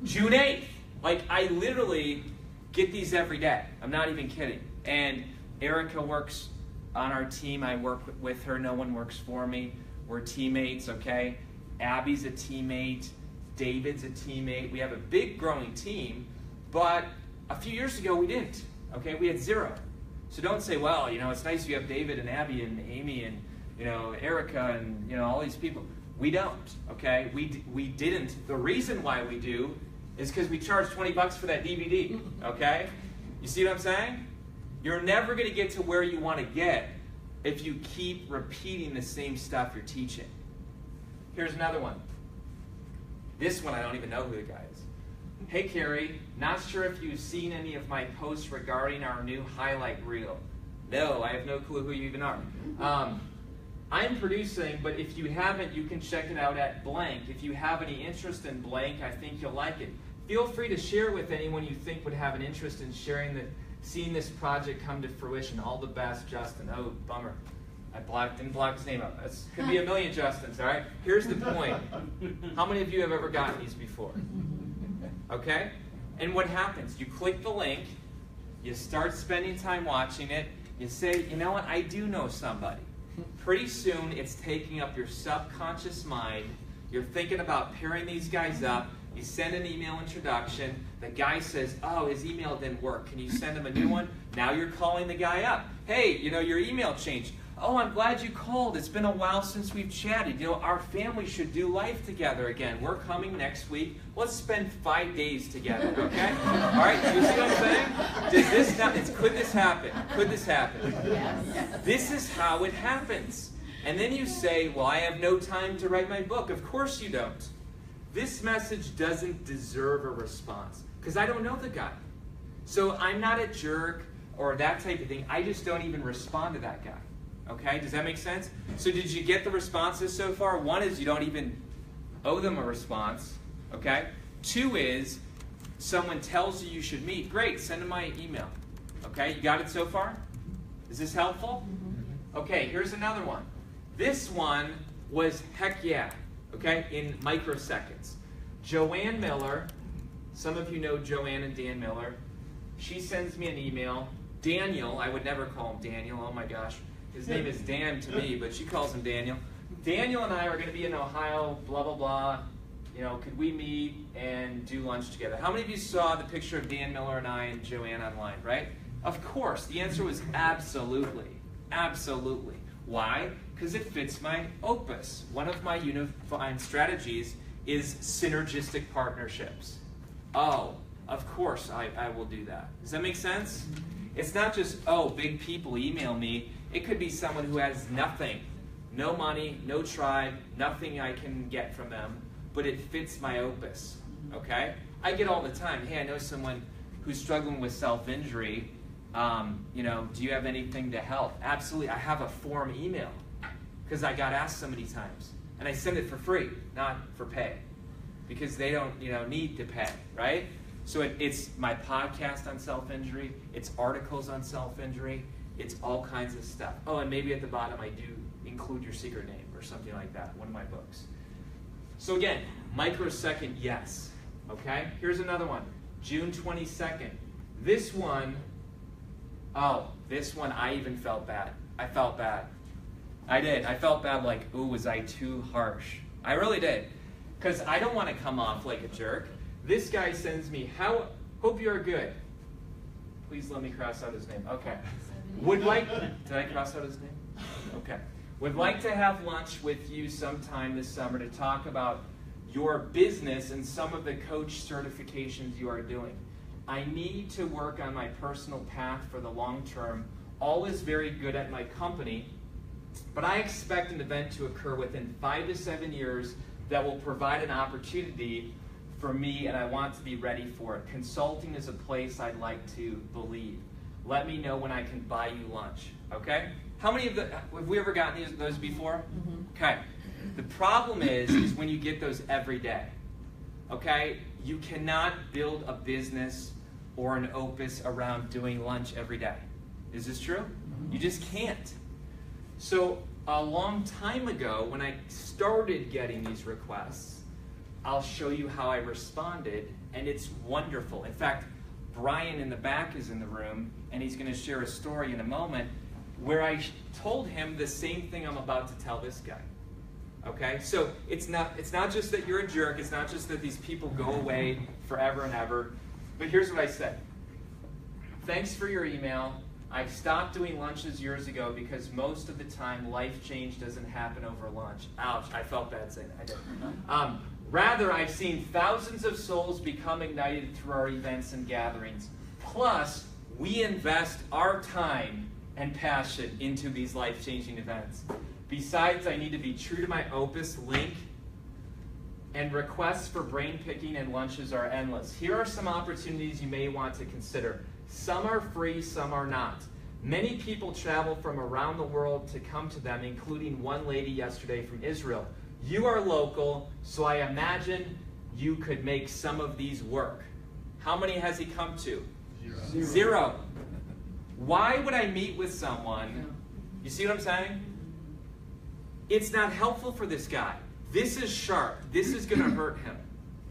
June 8th. Like, I literally get these every day. I'm not even kidding. And Erica works on our team. I work with her. No one works for me. We're teammates, okay? Abby's a teammate. David's a teammate. We have a big growing team, but a few years ago we didn't, okay? We had 0. So don't say, well, you know, it's nice you have David and Abby and Amy and, you know, Erica and, you know, all these people. We don't, okay? We didn't. The reason why we do is because we charge 20 bucks for that DVD, okay? You see what I'm saying? You're never going to get to where you want to get if you keep repeating the same stuff you're teaching. Here's another one. This one, I don't even know who the guy is. Hey, Kary, not sure if you've seen any of my posts regarding our new highlight reel. No, I have no clue who you even are. I'm producing, but if you haven't, you can check it out at blank. If you have any interest in blank, I think you'll like it. Feel free to share with anyone you think would have an interest in seeing this project come to fruition. All the best, Justin. Oh, bummer. I didn't block his name out. That could be a million Justins, all right? Here's the point. How many of you have ever gotten these before? Okay? And what happens? You click the link, you start spending time watching it, you say, you know what, I do know somebody. Pretty soon, it's taking up your subconscious mind. You're thinking about pairing these guys up. You send an email introduction. The guy says, oh, his email didn't work. Can you send him a new one? Now you're calling the guy up. Hey, you know, your email changed. Oh, I'm glad you called. It's been a while since we've chatted. You know, our family should do life together again. We're coming next week. Let's spend 5 days together, okay? All right, you see what I'm saying? Could this happen? Could this happen? Yes. This is how it happens. And then you say, well, I have no time to write my book. Of course you don't. This message doesn't deserve a response because I don't know the guy. So I'm not a jerk or that type of thing. I just don't even respond to that guy. Okay, does that make sense? So did you get the responses so far? 1 is you don't even owe them a response. Okay? 2 is someone tells you should meet. Great, send them my email. Okay, you got it so far? Is this helpful? Okay, here's another one. This one was heck yeah, okay, in microseconds. Joanne Miller, some of you know Joanne and Dan Miller. She sends me an email. Daniel, I would never call him Daniel, oh my gosh. His name is Dan to me, but she calls him Daniel. Daniel and I are going to be in Ohio, blah, blah, blah. You know, could we meet and do lunch together? How many of you saw the picture of Dan Miller and I and Joanne online, right? Of course. The answer was absolutely. Absolutely. Why? Because it fits my opus. One of my unifying strategies is synergistic partnerships. Oh, of course I will do that. Does that make sense? It's not just, oh, big people email me. It could be someone who has nothing. No money, no tribe, nothing I can get from them, but it fits my opus, okay? I get all the time, hey, I know someone who's struggling with self-injury. Do you have anything to help? Absolutely, I have a form email because I got asked so many times. And I send it for free, not for pay, because they don't need to pay, right? So it's my podcast on self-injury, it's articles on self-injury, it's all kinds of stuff. Oh, and maybe at the bottom I do include your secret name or something like that, one of my books. So again, microsecond yes, okay? Here's another one, June 22nd. This one I even felt bad. I felt bad. I did. I felt bad, like, ooh, was I too harsh? I really did. Because I don't want to come off like a jerk. This guy sends me, hope you're good. Please let me cross out his name. Okay. Did I cross out his name? Okay. Would like to have lunch with you sometime this summer to talk about your business and some of the coach certifications you are doing. I need to work on my personal path for the long term. All is very good at my company, but I expect an event to occur within 5 to 7 years that will provide an opportunity for me, and I want to be ready for it. Consulting is a place I'd like to believe. Let me know when I can buy you lunch, okay? How many of have we ever gotten those before? Okay. The problem is when you get those every day, okay? You cannot build a business or an opus around doing lunch every day. Is this true? You just can't. So a long time ago, when I started getting these requests, I'll show you how I responded, and it's wonderful. In fact, Brian in the back is in the room, and he's going to share a story in a moment where I told him the same thing I'm about to tell this guy. Okay? So it's not just that you're a jerk. It's not just that these people go away forever and ever. But here's what I said. Thanks for your email. I stopped doing lunches years ago because most of the time life change doesn't happen over lunch. Ouch, I felt bad saying that. I did. Rather, I've seen thousands of souls become ignited through our events and gatherings. Plus, we invest our time and passion into these life-changing events. Besides, I need to be true to my opus link, and requests for brain picking and lunches are endless. Here are some opportunities you may want to consider. Some are free, some are not. Many people travel from around the world to come to them, including one lady yesterday from Israel. You are local, so I imagine you could make some of these work. How many has he come to? Zero. Why would I meet with someone? You see what I'm saying? It's not helpful for this guy. This is sharp. This is going to hurt him.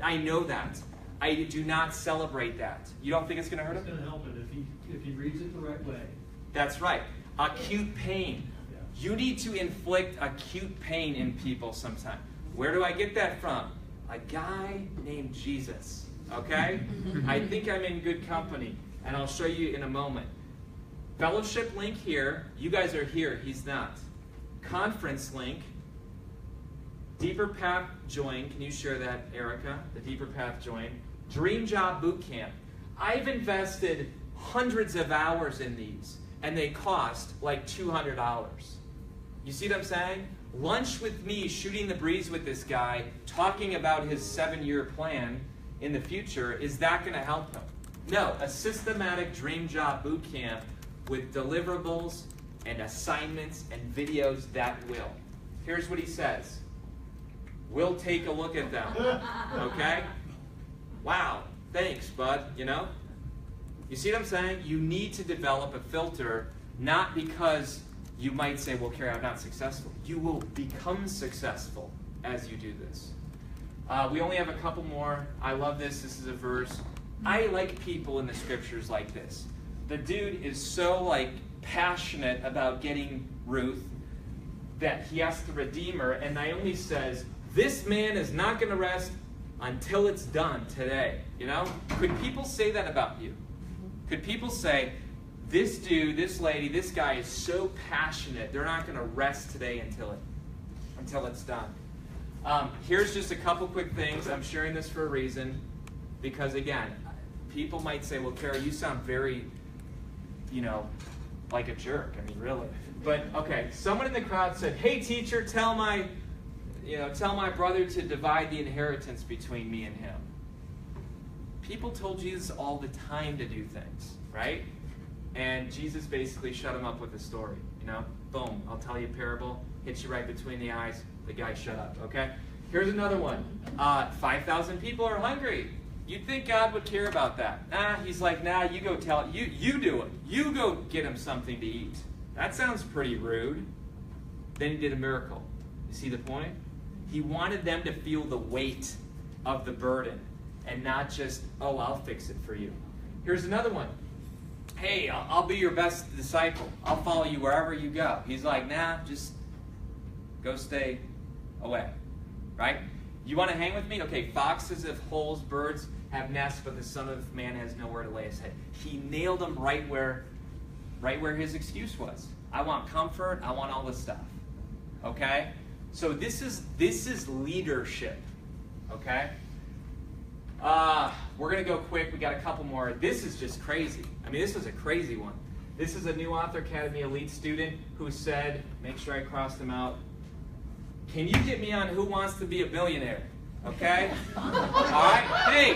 I know that. I do not celebrate that. You don't think it's going to hurt him? It's going to help it if he reads it the right way. That's right. Acute pain. You need to inflict acute pain in people sometime. Where do I get that from? A guy named Jesus. Okay? I think I'm in good company, and I'll show you in a moment. Fellowship link here. You guys are here. He's not. Conference link. Deeper Path Join. Can you share that, Erica? The Deeper Path Join. Dream Job Bootcamp. I've invested hundreds of hours in these, and they cost like $200. You see what I'm saying? Lunch with me, shooting the breeze with this guy, talking about his 7-year plan in the future, is that going to help him? No, a systematic dream job boot camp with deliverables and assignments and videos that will. Here's what he says. We'll take a look at them. Okay? Wow, thanks, bud, you know? You see what I'm saying? You need to develop a filter, not because you might say, well, Kary, I'm not successful. You will become successful as you do this. We only have a couple more. I love this. This is a verse. I like people in the scriptures like this. The dude is so passionate about getting Ruth that he has to redeem her, and Naomi says, this man is not going to rest until it's done today. You know? Could people say that about you? Could people say, this dude, this lady, this guy is so passionate, they're not going to rest today until it's done. Here's just a couple quick things. I'm sharing this for a reason, because again, people might say, well, Kary, you sound very, like a jerk. I mean, really. But okay, someone in the crowd said, hey teacher, tell my brother to divide the inheritance between me and him. People told Jesus all the time to do things, right? And Jesus basically shut him up with a story, Boom, I'll tell you a parable, hit you right between the eyes, the guy shut up, okay? Here's another one. 5,000 people are hungry. You'd think God would care about that. Nah, he's like, nah, you go tell it. You do it. You go get him something to eat. That sounds pretty rude. Then he did a miracle. You see the point? He wanted them to feel the weight of the burden and not just, oh, I'll fix it for you. Here's another one. Hey, I'll be your best disciple. I'll follow you wherever you go. He's like, nah, just go stay away. Right? You want to hang with me? Okay, foxes have holes, birds have nests, but the Son of Man has nowhere to lay his head. He nailed them right where his excuse was. I want comfort. I want all this stuff. Okay? So this is leadership. Okay? We're going to go quick. We got a couple more. This is just crazy. I mean, this is a crazy one. This is a New Author Academy elite student who said, make sure I crossed them out, can you get me on Who Wants to Be a Billionaire? Okay? All right? Hey,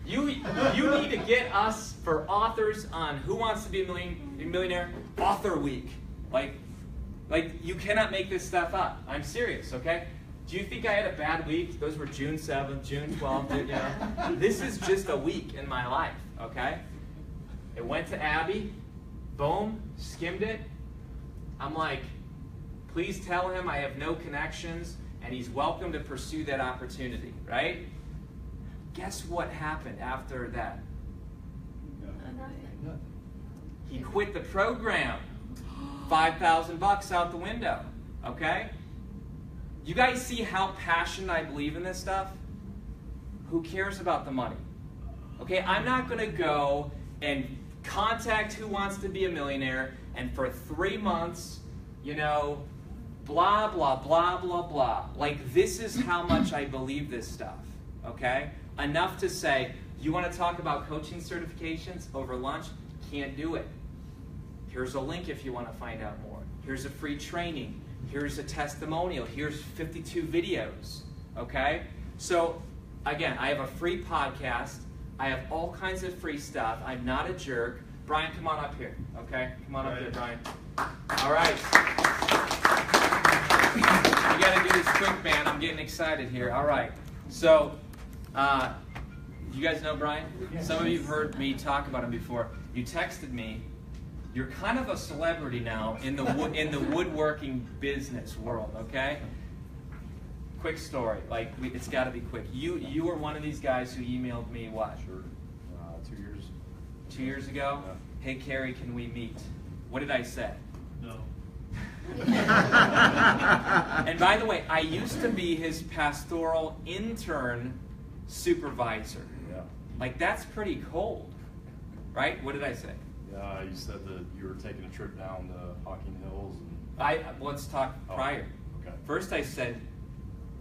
you need to get us for authors on Who Wants to Be a Millionaire Author Week. Like you cannot make this stuff up. I'm serious, okay? Do you think I had a bad week? Those were June 7th, June 12th, This is just a week in my life, okay? It went to Abby, boom, skimmed it. I'm like, please tell him I have no connections and he's welcome to pursue that opportunity, right? Guess what happened after that? He quit the program. $5,000 out the window, okay? You guys see how passionate I believe in this stuff? Who cares about the money? Okay, I'm not going to go and contact Who Wants to Be a Millionaire and for 3 months, blah, blah, blah, blah, blah. Like, this is how much I believe this stuff, okay? Enough to say, you want to talk about coaching certifications over lunch? Can't do it. Here's a link if you want to find out more. Here's a free training. Here's a testimonial. Here's 52 videos, okay? So, again, I have a free podcast. I have all kinds of free stuff. I'm not a jerk. Brian, come on up here, okay? Come on up here, Brian. All right. You got to do this quick, man. I'm getting excited here. All right. So, you guys know Brian? Yes. Some of you have heard me talk about him before. You texted me. You're kind of a celebrity now in the woodworking business world, okay? Quick story. It's got to be quick. You were one of these guys who emailed me what? Sure. 2 years. 2 years ago? Yeah. Hey, Kary, can we meet? What did I say? No. And by the way, I used to be his pastoral intern supervisor. Yeah. That's pretty cold, right? What did I say? Yeah, you said that you were taking a trip down to Hocking Hills. And Let's talk prior. Okay. First I said,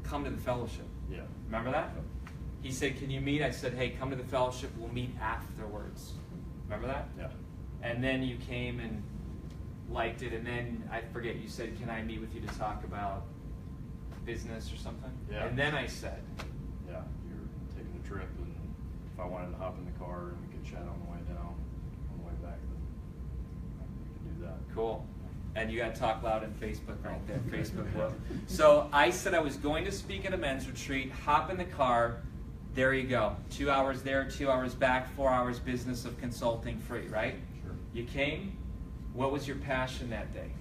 come to the fellowship. Yeah. Remember that? He said, can you meet? I said, hey, come to the fellowship. We'll meet afterwards. Remember that? Yeah. And then you came and liked it, and then, I forget, you said, can I meet with you to talk about business or something? Yeah. And then I said, Yeah, you were taking a trip, and if I wanted to hop in the car and we could chat on the way down, on the way back, then we could do that. cool. And you got to talk loud in Facebook right there, Facebook world. So I said I was going to speak at a men's retreat, hop in the car, there you go. 2 hours there, 2 hours back, 4 hours business of consulting free, right? Sure. You came. What was your passion that day?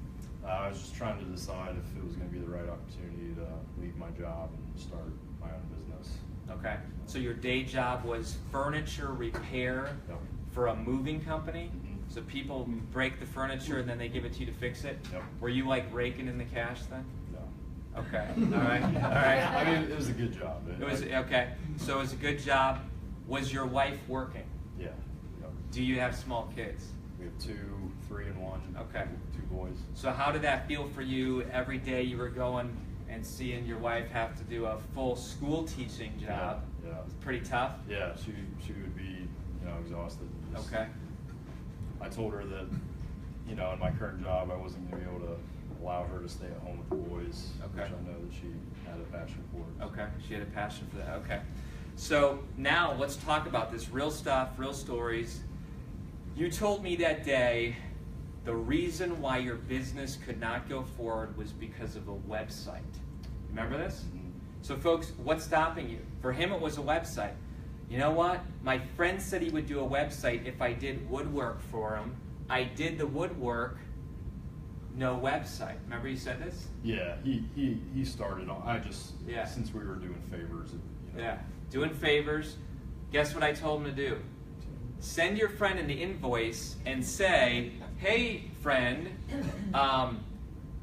I was just trying to decide if it was going to be the right opportunity to leave my job and start my own business. Okay. So your day job was furniture repair Yep. for a moving company? Mhm. So people break the furniture and then they give it to you to fix it? Yep. Were you like raking in the cash then? No. Okay. All right. All right. I mean, it was a good job. It was okay. So it was a good job. Was your wife working? Yeah. Yep. Do you have small kids? We have 2, 3, and 1. Okay. 2 boys. So how did that feel for you every day you were going and seeing your wife have to do a full school teaching job? Yeah. It's pretty tough? Yeah, she would be, exhausted. Okay. I told her that, in my current job, I wasn't going to be able to allow her to stay at home with the boys, Okay. which I know that she had a passion for. Okay, she had a passion for that. Okay. So now let's talk about this real stuff, real stories. You told me that day the reason why your business could not go forward was because of a website. Remember this? Mhm. So folks, what's stopping you? For him, it was a website. You know what? My friend said he would do a website if I did woodwork for him. I did the woodwork, no website. Remember you said this? Yeah, he started on. Yeah. Since we were doing favors. Yeah. Doing favors. Guess what I told him to do? Send your friend an invoice and say, hey, friend,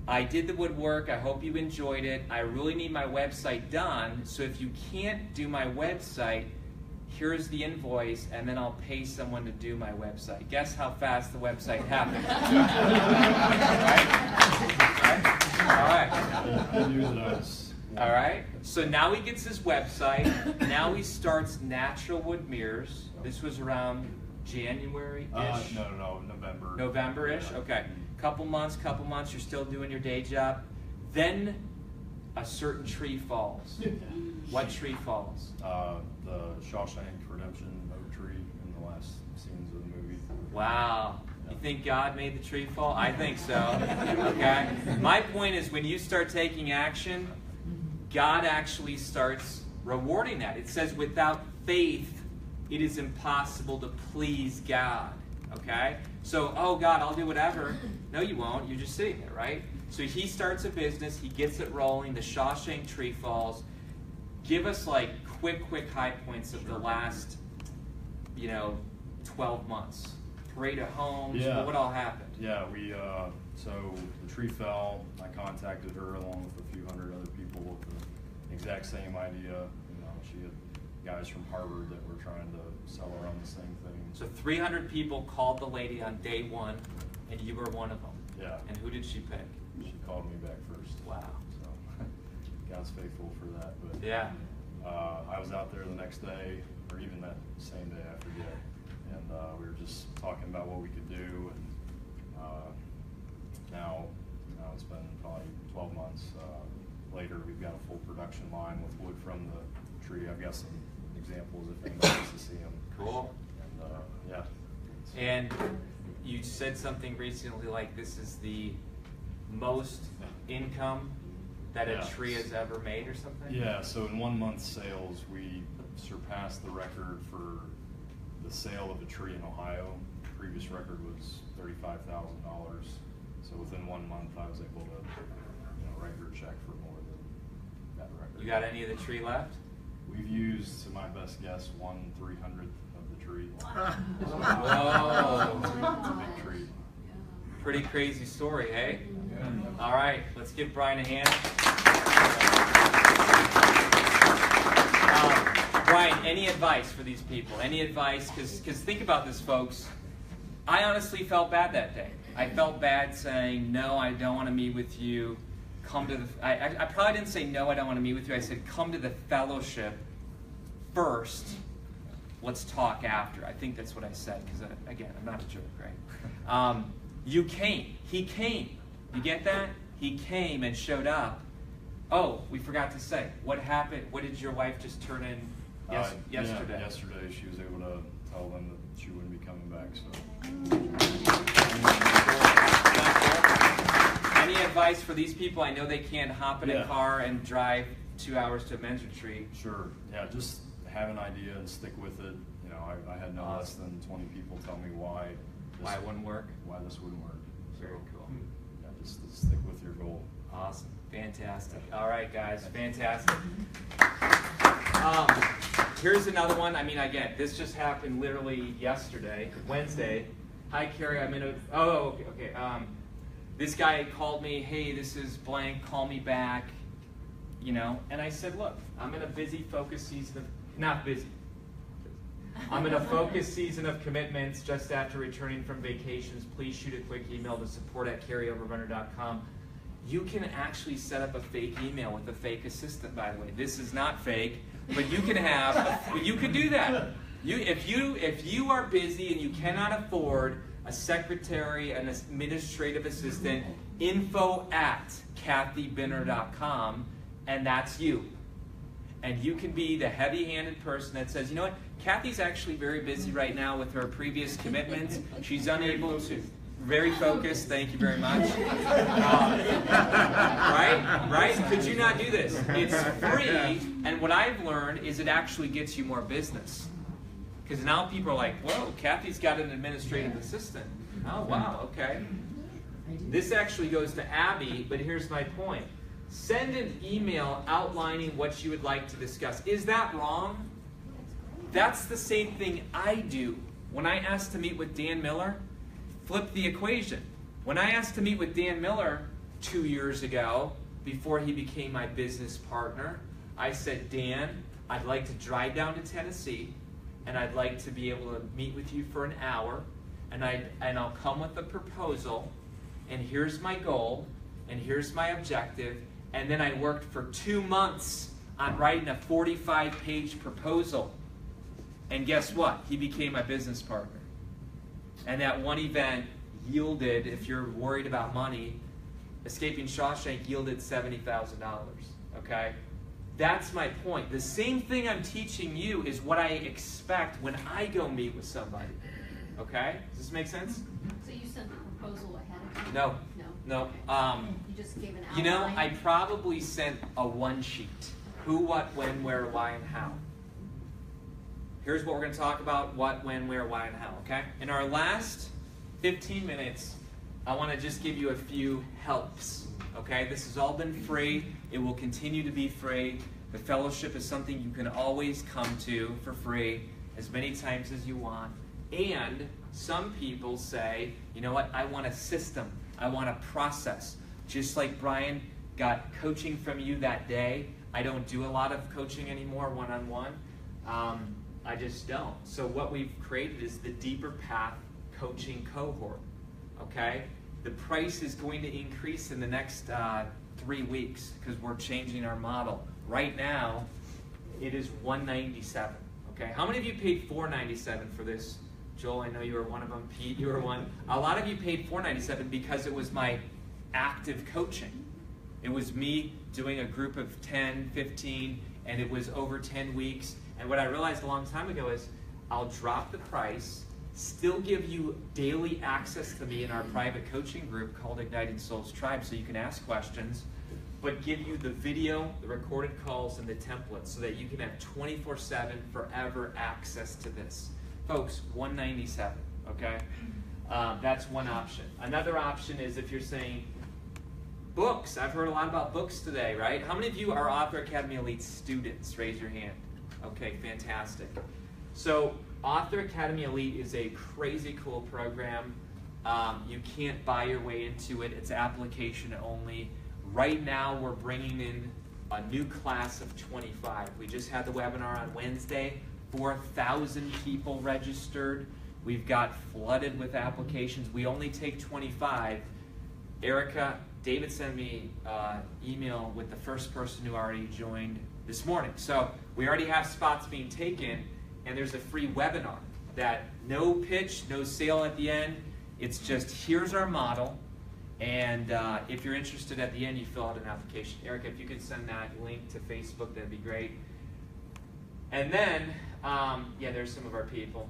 I did the woodwork. I hope you enjoyed it. I really need my website done. So if you can't do my website, here's the invoice, and then I'll pay someone to do my website. Guess how fast the website happened? All right? He knew that I was. All right? So now he gets his website. Now he starts Natural Wood Mirrors. This was around January-ish? No, November. November-ish? Yeah. Okay. Couple months, you're still doing your day job. Then a certain tree falls. What tree falls? The Shawshank Redemption oak tree in the last scenes of the movie. Wow. You think God made the tree fall? I think so. Okay? My point is when you start taking action, God actually starts rewarding that. It says without faith, it is impossible to please God. Okay? So, oh God, I'll do whatever. No, you won't. You're just sitting there, right? So he starts a business. He gets it rolling. The Shawshank tree falls. Give us like quick high points of the last, 12 months. Parade of homes. Yeah. What all happened? Yeah, so the tree fell. I contacted her along with a few hundred other people with the exact same idea. She had guys from Harvard that were trying to sell her on the same thing. So 300 people called the lady on day one, and you were one of them. Yeah. And who did she pick? She called me back first. Wow. So God's faithful for that. But Yeah. I was out there the next day, or even that same day, I forget. And we were just talking about what we could do. And now it's been probably 12 months later. We've got a full production line with wood from the tree. I've got some examples if anybody wants to see them. Cool. And yeah. And you said something recently like this is the most income that a Yeah. tree has ever made or something? Yeah, so in 1 month's sales, we surpassed the record for the sale of a tree in Ohio. The previous record was $35,000. So within 1 month, I was able to write her a check for more than that record. You got any of the tree left? We've used, to my best guess, 1/300th of the tree. Whoa. It's a big tree. Pretty crazy story, hey? All right, let's give Brian a hand. Brian, any advice for these people? Any advice? Because think about this, folks. I honestly felt bad that day. I felt bad saying, no, I don't want to meet with you. Come to the... I probably didn't say, no, I don't want to meet with you. I said, come to the fellowship first. Let's talk after. I think that's what I said, because, again, I'm not a jerk, right? You came. He came. You get that? He came and showed up. Oh, we forgot to say. What happened? What did your wife just turn in yesterday? Yeah, yesterday she was able to tell them that she wouldn't be coming back. So. Any advice for these people? I know they can't hop in a Yeah. car and drive 2 hours to a men's retreat. Sure. Yeah, just have an idea and stick with it. I had no less than 20 people tell me why It wouldn't work? Why this wouldn't work. Very cool. Yeah, just stick with your goal. Awesome. Fantastic. All right, guys. Fantastic. Here's another one. I mean, again, this just happened literally yesterday, Wednesday. Hi, Kary. I'm in a... Oh, okay. This guy called me. Hey, this is blank. Call me back. And I said, look, I'm in a busy focus season. Not busy. I'm in a focused season of commitments just after returning from vacations. Please shoot a quick email to support@KaryOberbrunner.com. You can actually set up a fake email with a fake assistant, by the way. This is not fake, but you can you can do that. If you are busy and you cannot afford a secretary, an administrative assistant, info@kathybinner.com, and that's you. And you can be the heavy-handed person that says, you know what, Kathy's actually very busy right now with her previous commitments. She's unable to, very focused, thank you very much. Right? Could you not do this? It's free, and what I've learned is it actually gets you more business. Because now people are like, whoa, Kathy's got an administrative assistant. Oh, wow, okay. This actually goes to Abby, but here's my point. Send an email outlining what you would like to discuss. Is that wrong? That's the same thing I do. When I asked to meet with Dan Miller, flip the equation. When I asked to meet with Dan Miller 2 years ago, before he became my business partner, I said, Dan, I'd like to drive down to Tennessee, and I'd like to be able to meet with you for an hour, and I'll come with a proposal, and here's my goal, and here's my objective, and then I worked for 2 months on writing a 45-page proposal. And guess what? He became my business partner. And that one event yielded, if you're worried about money, Escaping Shawshank yielded $70,000, okay? That's my point. The same thing I'm teaching you is what I expect when I go meet with somebody, okay? Does this make sense? So you sent the proposal ahead of time? No. No? No. You just gave an outline? You know, I probably sent a one sheet. Who, what, when, where, why, and how. Here's what we're going to talk about: what, when, where, why, and how, okay? In our last 15 minutes, I want to just give you a few helps, okay? This has all been free. It will continue to be free. The fellowship is something you can always come to for free as many times as you want. And some people say, you know what, I want a system. I want a process. Just like Brian got coaching from you that day. I don't do a lot of coaching anymore one-on-one. I just don't. So what we've created is the Deeper Path coaching cohort, okay? The price is going to increase in the next 3 weeks because we're changing our model. Right now, it is $197, okay? How many of you paid $497 for this? Joel, I know you were one of them. Pete, you were one. A lot of you paid $497 because it was my active coaching. It was me doing a group of 10, 15, and it was over 10 weeks. And what I realized a long time ago is I'll drop the price, still give you daily access to me in our private coaching group called Igniting Souls Tribe so you can ask questions, but give you the video, the recorded calls, and the templates so that you can have 24/7 forever access to this. Folks, $197, okay? That's one option. Another option is if you're saying, books. I've heard a lot about books today, right? How many of you are Author Academy Elite students? Raise your hand. Okay, fantastic. So Author Academy Elite is a crazy cool program. You can't buy your way into it. It's application only. Right now we're bringing in a new class of 25. We just had the webinar on Wednesday. 4,000 people registered. We've got flooded with applications. We only take 25. Erica, David sent me an email with the first person who already joined this morning. So we already have spots being taken, and there's a free webinar that no pitch, no sale at the end. It's just, here's our model, and if you're interested at the end, you fill out an application. Erica, if you could send that link to Facebook, that'd be great. And then, yeah, there's some of our people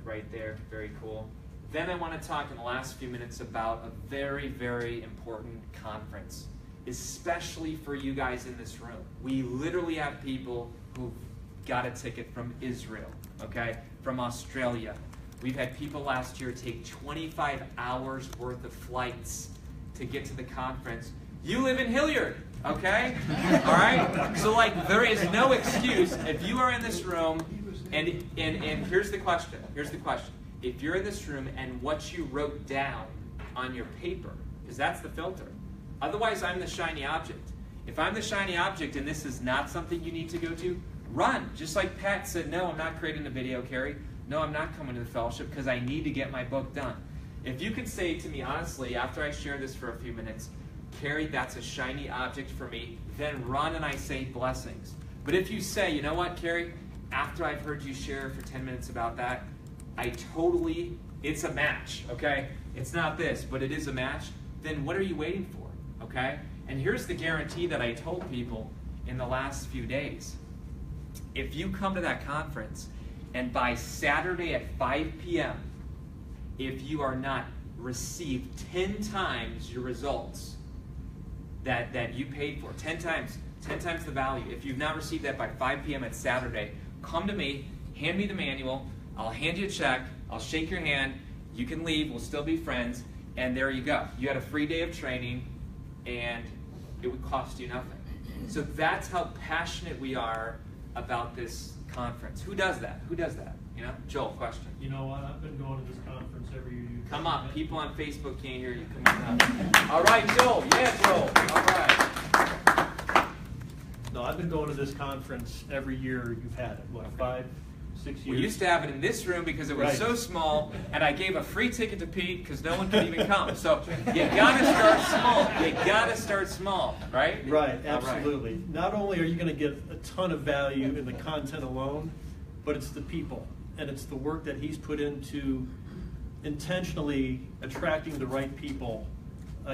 right there. Very cool. Then I want to talk in the last few minutes about a very, very important conference, especially for you guys in this room. We literally have people who've got a ticket from Israel, okay, from Australia. We've had people last year take 25 hours worth of flights to get to the conference. You live in Hilliard, okay? All right? So, like, there is no excuse. If you are in this room, and here's the question. Here's the question. If you're in this room and what you wrote down on your paper, because that's the filter. Otherwise, I'm the shiny object. If I'm the shiny object and this is not something you need to go to, run. Just like Pat said, no, I'm not creating a video, Kary. No, I'm not coming to the fellowship because I need to get my book done. If you could say to me, honestly, after I share this for a few minutes, Kary, that's a shiny object for me, then run and I say blessings. But if you say, you know what, Kary, after I've heard you share for 10 minutes about that, it's a match, okay? It's not this, but it is a match. Then what are you waiting for, okay? And here's the guarantee that I told people in the last few days. If you come to that conference and by Saturday at 5 p.m., if you are not received 10 times your results that you paid for, 10 times the value, if you've not received that by 5 p.m. at Saturday, come to me, hand me the manual, I'll hand you a check, I'll shake your hand, you can leave, we'll still be friends, and there you go. You had a free day of training, and it would cost you nothing. So that's how passionate we are about this conference. Who does that? Who does that? You know, Joel, question. You know what? I've been going to this conference every year. Come on, people on Facebook can't hear you. Come on up. All right, Joel. Yeah, Joel. All right. No, I've been going to this conference every year you've had it. What, 5, 6 years? We used to have it in this room because it was so small, and I gave a free ticket to Pete because no one could even come. So you gotta start small. You gotta start small, right? Right, absolutely. Right. Not only are you going to get a ton of value in the content alone, but it's the people, and it's the work that he's put into intentionally attracting the right people.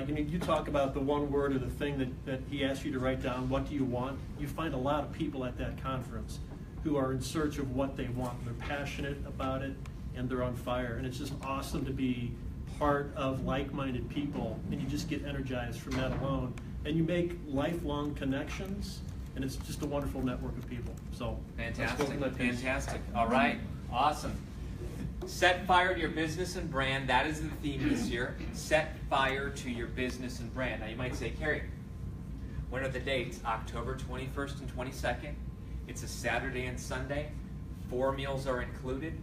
You talk about the one word or the thing that he asked you to write down, what do you want? You find a lot of people at that conference who are in search of what they want. They're passionate about it, and they're on fire. And it's just awesome to be part of like-minded people, and you just get energized from that alone. And you make lifelong connections, and it's just a wonderful network of people. So fantastic, fantastic. All right, awesome. Set fire to your business and brand. That is the theme this year. Set fire to your business and brand. Now you might say, Kary, when are the dates? October 21st and 22nd. It's a Saturday and Sunday. 4 meals are included.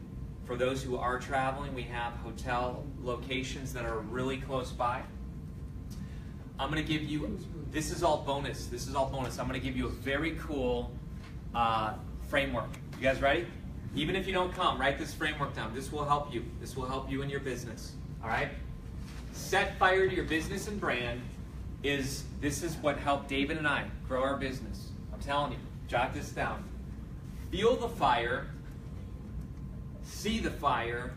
For those who are traveling, we have hotel locations that are really close by. I'm going to give you, this is all bonus. This is all bonus. I'm going to give you a very cool framework. You guys ready? Even if you don't come, write this framework down. This will help you. This will help you in your business. All right? Set fire to your business and brand this is what helped David and I grow our business. I'm telling you, jot this down. Feel the fire, see the fire,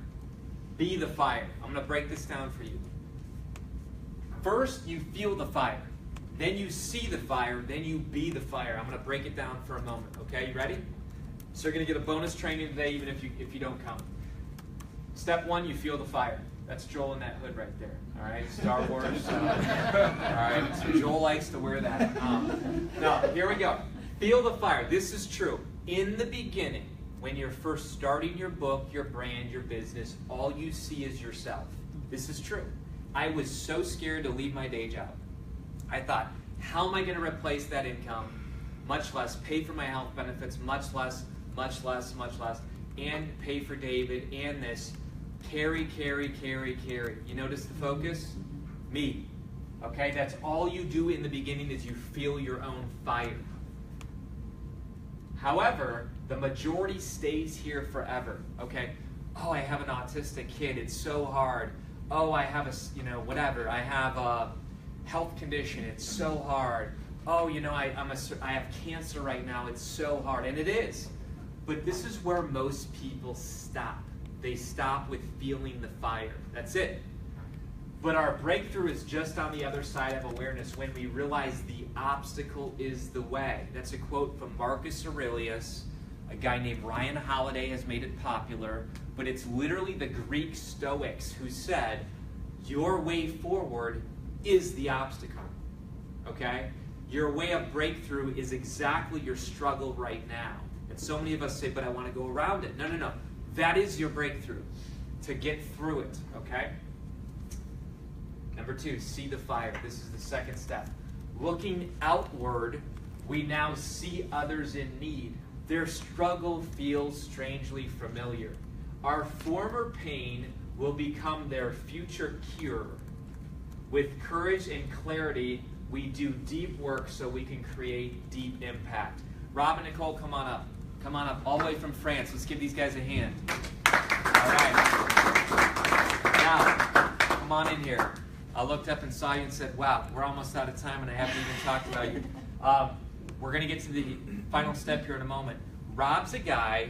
be the fire. I'm going to break this down for you. First, you feel the fire. Then you see the fire. Then you be the fire. I'm going to break it down for a moment. Okay, you ready? So you're going to get a bonus training today even if you don't come. Step 1, you feel the fire. That's Joel in that hood right there. All right, Star Wars. All right, so Joel likes to wear that. Now, here we go. Feel the fire. This is true. In the beginning, when you're first starting your book, your brand, your business, all you see is yourself. This is true. I was so scared to leave my day job. I thought, how am I going to replace that income? Much less pay for my health benefits, much less, and pay for David and this. Kary. You notice the focus? Me. Okay, that's all you do in the beginning is you feel your own fire. However, the majority stays here forever. Okay, oh, I have an autistic kid, it's so hard. Oh, I have whatever, I have a health condition, it's so hard. Oh, I have cancer right now, it's so hard, and it is. But this is where most people stop. They stop with feeling the fire. That's it. But our breakthrough is just on the other side of awareness when we realize the obstacle is the way. That's a quote from Marcus Aurelius. A guy named Ryan Holiday has made it popular, but it's literally the Greek Stoics who said, your way forward is the obstacle. Okay? Your way of breakthrough is exactly your struggle right now. And so many of us say, but I want to go around it. No. That is your breakthrough, to get through it, okay? Number 2, see the fire. This is the second step. Looking outward, we now see others in need. Their struggle feels strangely familiar. Our former pain will become their future cure. With courage and clarity, we do deep work so we can create deep impact. Rob and Nicole, come on up. Come on up, all the way from France. Let's give these guys a hand. All right. Now, come on in here. I looked up and saw you and said, wow, we're almost out of time and I haven't even talked about you. We're going to get to the final step here in a moment. Rob's a guy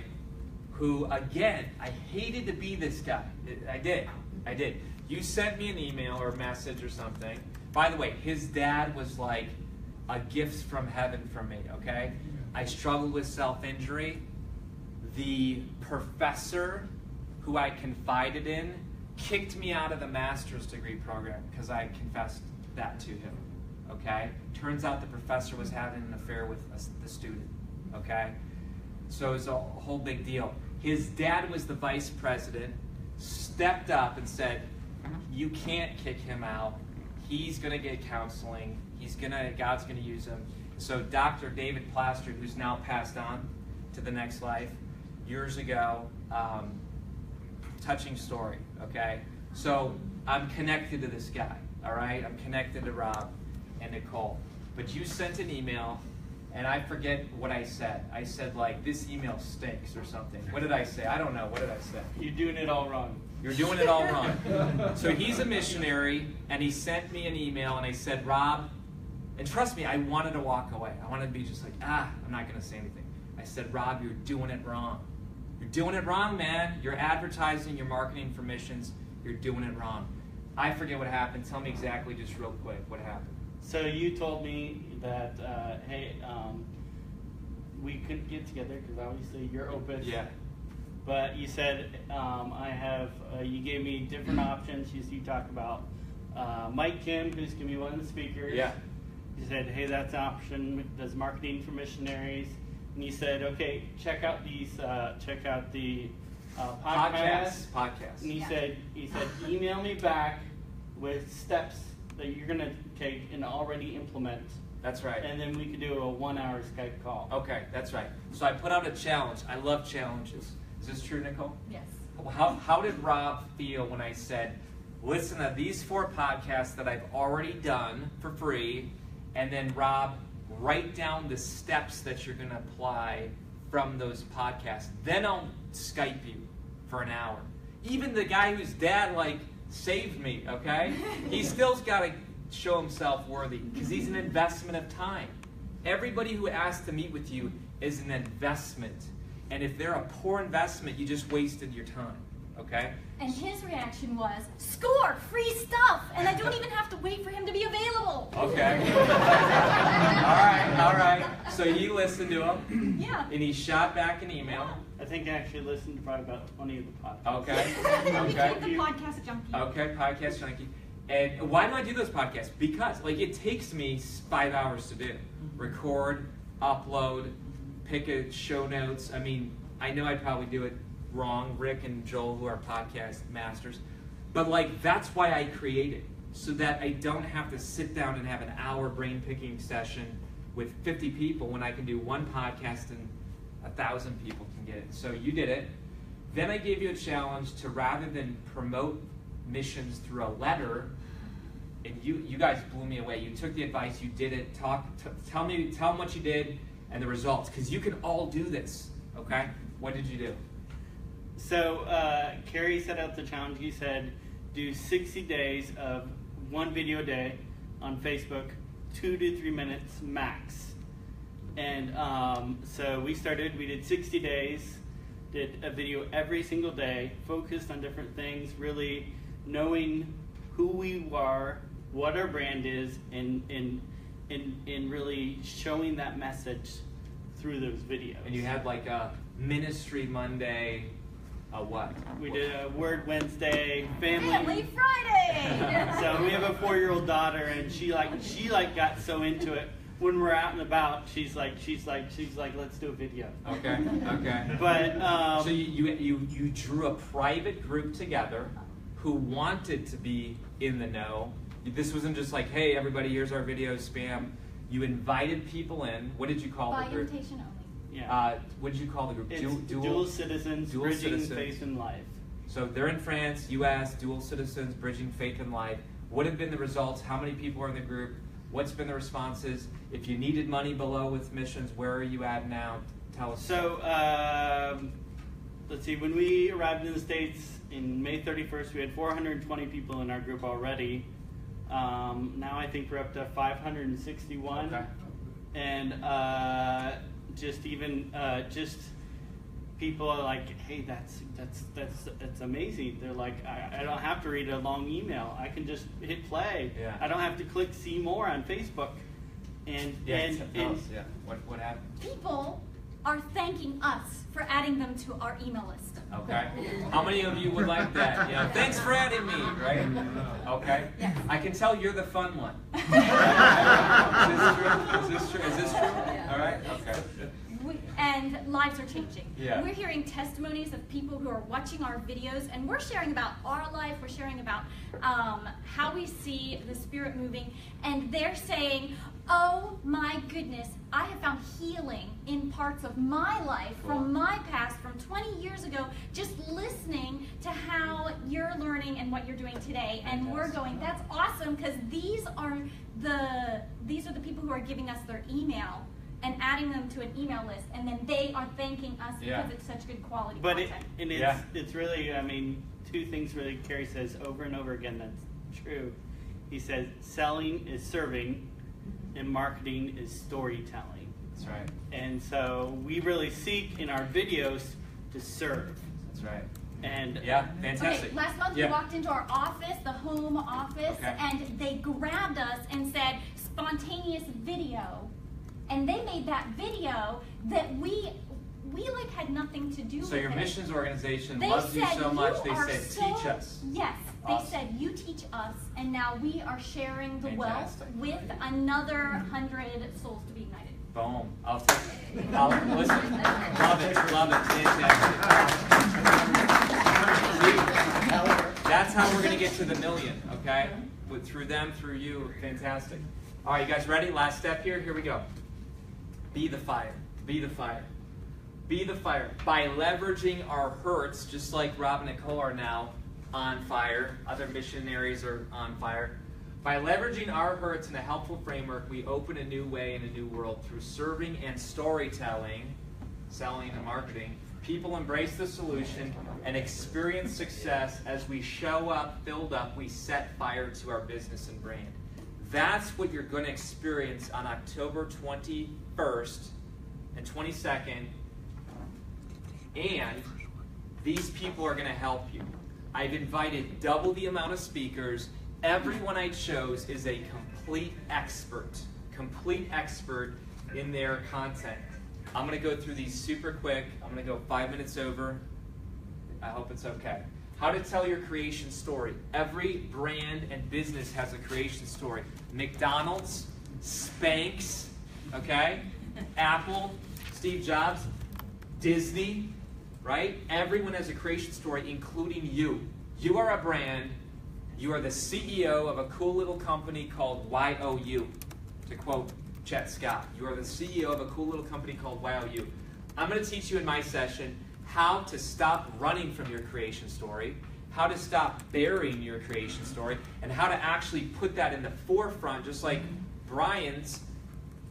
who, again, I hated to be this guy. I did. You sent me an email or a message or something. By the way, his dad was like a gift from heaven for me, okay? I struggled with self-injury. The professor who I confided in kicked me out of the master's degree program because I confessed that to him, okay? Turns out the professor was having an affair with the student, okay? So it was a whole big deal. His dad was the vice president, stepped up and said, you can't kick him out. He's going to get counseling. God's going to use him. So Dr. David Plaster, who's now passed on to the next life, years ago, touching story, okay? So I'm connected to this guy, all right? I'm connected to Rob and Nicole. But you sent an email, and I forget what I said. I said, like, this email stinks or something. What did I say? I don't know. What did I say? You're doing it all wrong. You're doing it all wrong. So he's a missionary, and he sent me an email, and I said, Rob, and trust me, I wanted to walk away. I wanted to be just like, I'm not going to say anything. I said, Rob, you're doing it wrong. You're doing it wrong, man. You're advertising, you're marketing for missions. You're doing it wrong. I forget what happened. Tell me exactly, just real quick, what happened. So you told me that, hey, we couldn't get together because obviously you're Opus. Yeah. But you said you gave me different options. You talked about Mike Kim, who's going to be one of the speakers. Yeah. You said, hey, that's an option. Does marketing for missionaries. And you said, okay, check out the podcast. Podcast. And you said, email me back with steps that you're going to take and already implement. That's right. And then we could do a 1-hour Skype call. Okay, that's right. So I put out a challenge. I love challenges. Is this true, Nicole? Yes. How did Rob feel when I said, listen to these 4 podcasts that I've already done for free, and then Rob, write down the steps that you're going to apply from those podcasts. Then I'll Skype you for an hour. Even the guy whose dad, saved me, okay? He's still's got to show himself worthy because he's an investment of time. Everybody who asks to meet with you is an investment. And if they're a poor investment, you just wasted your time, okay? And his reaction was, score, free stuff, and I don't even have to wait for him to be available. Okay. All right. So you listened to him. Yeah. And he shot back an email. I think I actually listened to probably about 20 of the podcasts. Okay. We call the podcast junkie. Okay, podcast junkie. And why do I do those podcasts? Because it takes me 5 hours to do. Record, upload, pick a show notes. I mean, I know I'd probably do it wrong, Rick and Joel, who are podcast masters, but that's why I create it, so that I don't have to sit down and have an hour brain picking session with 50 people when I can do one podcast and 1,000 people can get it. So you did it. Then I gave you a challenge to, rather than promote missions through a letter, and you guys blew me away. You took the advice, you did it. Tell them what you did and the results, because you can all do this. Okay, what did you do? So Kary set out the challenge. He said, do 60 days of 1 video a day on Facebook, 2 to 3 minutes max. And so we did 60 days, did a video every single day, focused on different things, really knowing who we are, what our brand is, and really showing that message through those videos. And you had a Ministry Monday, what? We did a Word Wednesday, Family Friday. So we have a 4-year-old daughter, and she got so into it. When we're out and about, she's like, let's do a video. Okay. But so you drew a private group together who wanted to be in the know. This wasn't just like, hey, everybody, here's our video, spam. You invited people in. What did you call By the group? invitation only. Yeah. What did you call the group? It's dual citizens, bridging faith and life. So they're in France, U.S., dual citizens, bridging faith and life. What have been the results? How many people are in the group? What's been the responses? If you needed money below with missions, where are you at now? tell us. So, let's see, when we arrived in the States in May 31st, we had 420 people in our group already. Now I think we're up to 561. Okay. And just people are like, hey, that's amazing. They're like, I don't have to read a long email. I can just hit play. Yeah. I don't have to click see more on Facebook. And what happened? People are thanking us for adding them to our email list. Okay. How many of you would like that? Yeah. Thanks for adding me. Right. Okay. Yes. I can tell you're the fun one. Is this true? Is this true? Yeah. All right. Okay. And lives are changing. Yeah. We're hearing testimonies of people who are watching our videos, and we're sharing about our life. We're sharing about how we see the Spirit moving, and they're saying, oh my goodness, I have found healing in parts of my life from my past, from 20 years ago, just listening to how you're learning and what you're doing today. And we're going, that's awesome, because these are the people who are giving us their email and adding them to an email list, and then they are thanking us because it's such good quality content. It's really, I mean, two things really Kary says over and over again that's true. He says selling is serving, and marketing is storytelling. That's right. And so we really seek in our videos to serve. That's right. And yeah, fantastic. Okay, last month we walked into our office, the home office, and they grabbed us and said, spontaneous video. And they made that video that we like had nothing to do with it. So your missions organization They loves you said, so much, "You they are said, so-" teach us. Yes, Awesome. they said, you teach us, and now we are sharing the Fantastic. wealth with another 100 souls to be ignited. Boom. Listen. Love it. Fantastic. That's how we're going to get to the million, okay? Through them, through you. Fantastic. All right, you guys ready? Last step here. Here we go. Be the fire. Be the fire. Be the fire. By leveraging our hurts, just like Rob and Nicole are now on fire, other missionaries are on fire. By leveraging our hurts in a helpful framework, we open a new way in a new world. Through serving and storytelling, selling and marketing, people embrace the solution and experience success. As we show up, build up, we set fire to our business and brand. That's what you're going to experience on October 21st and 22nd. And these people are going to help you. I've invited double the amount of speakers. Everyone I chose is a complete expert in their content. I'm going to go through these super quick. I'm going to go 5 minutes over. I hope it's okay. How to tell your creation story. Every brand and business has a creation story. McDonald's, Spanx, okay? Apple, Steve Jobs, Disney, right? Everyone has a creation story, including you. You are a brand. You are the CEO of a cool little company called YOU, to quote Chet Scott. You are the CEO of a cool little company called YOU. I'm going to teach you in my session how to stop running from your creation story, how to stop burying your creation story, and how to actually put that in the forefront, just like Brian's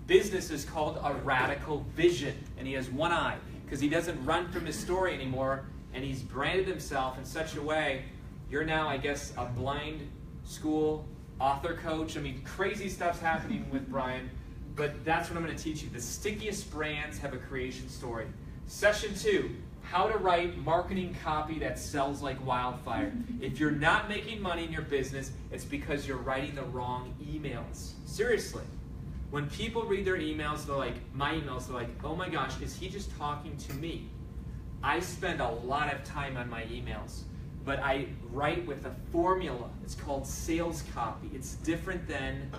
business is called A Radical Vision, and he has one eye, because he doesn't run from his story anymore, and he's branded himself in such a way. You're now, I guess, a blind school author coach. I mean, crazy stuff's happening with Brian, but that's what I'm going to teach you. The stickiest brands have a creation story. Session 2, how to write marketing copy that sells like wildfire. If you're not making money in your business, it's because you're writing the wrong emails. Seriously. When people read their emails, they're like, my emails, they're like, oh my gosh, is he just talking to me? I spend a lot of time on my emails, but I write with a formula. It's called sales copy. It's different than,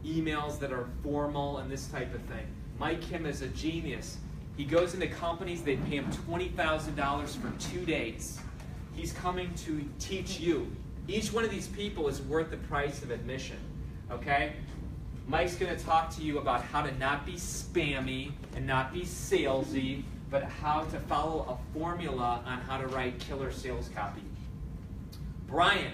emails that are formal and this type of thing. Mike Kim is a genius. He goes into companies, they pay him $20,000 for 2 days. He's coming to teach you. Each one of these people is worth the price of admission, okay? Mike's going to talk to you about how to not be spammy and not be salesy, but how to follow a formula on how to write killer sales copy. Brian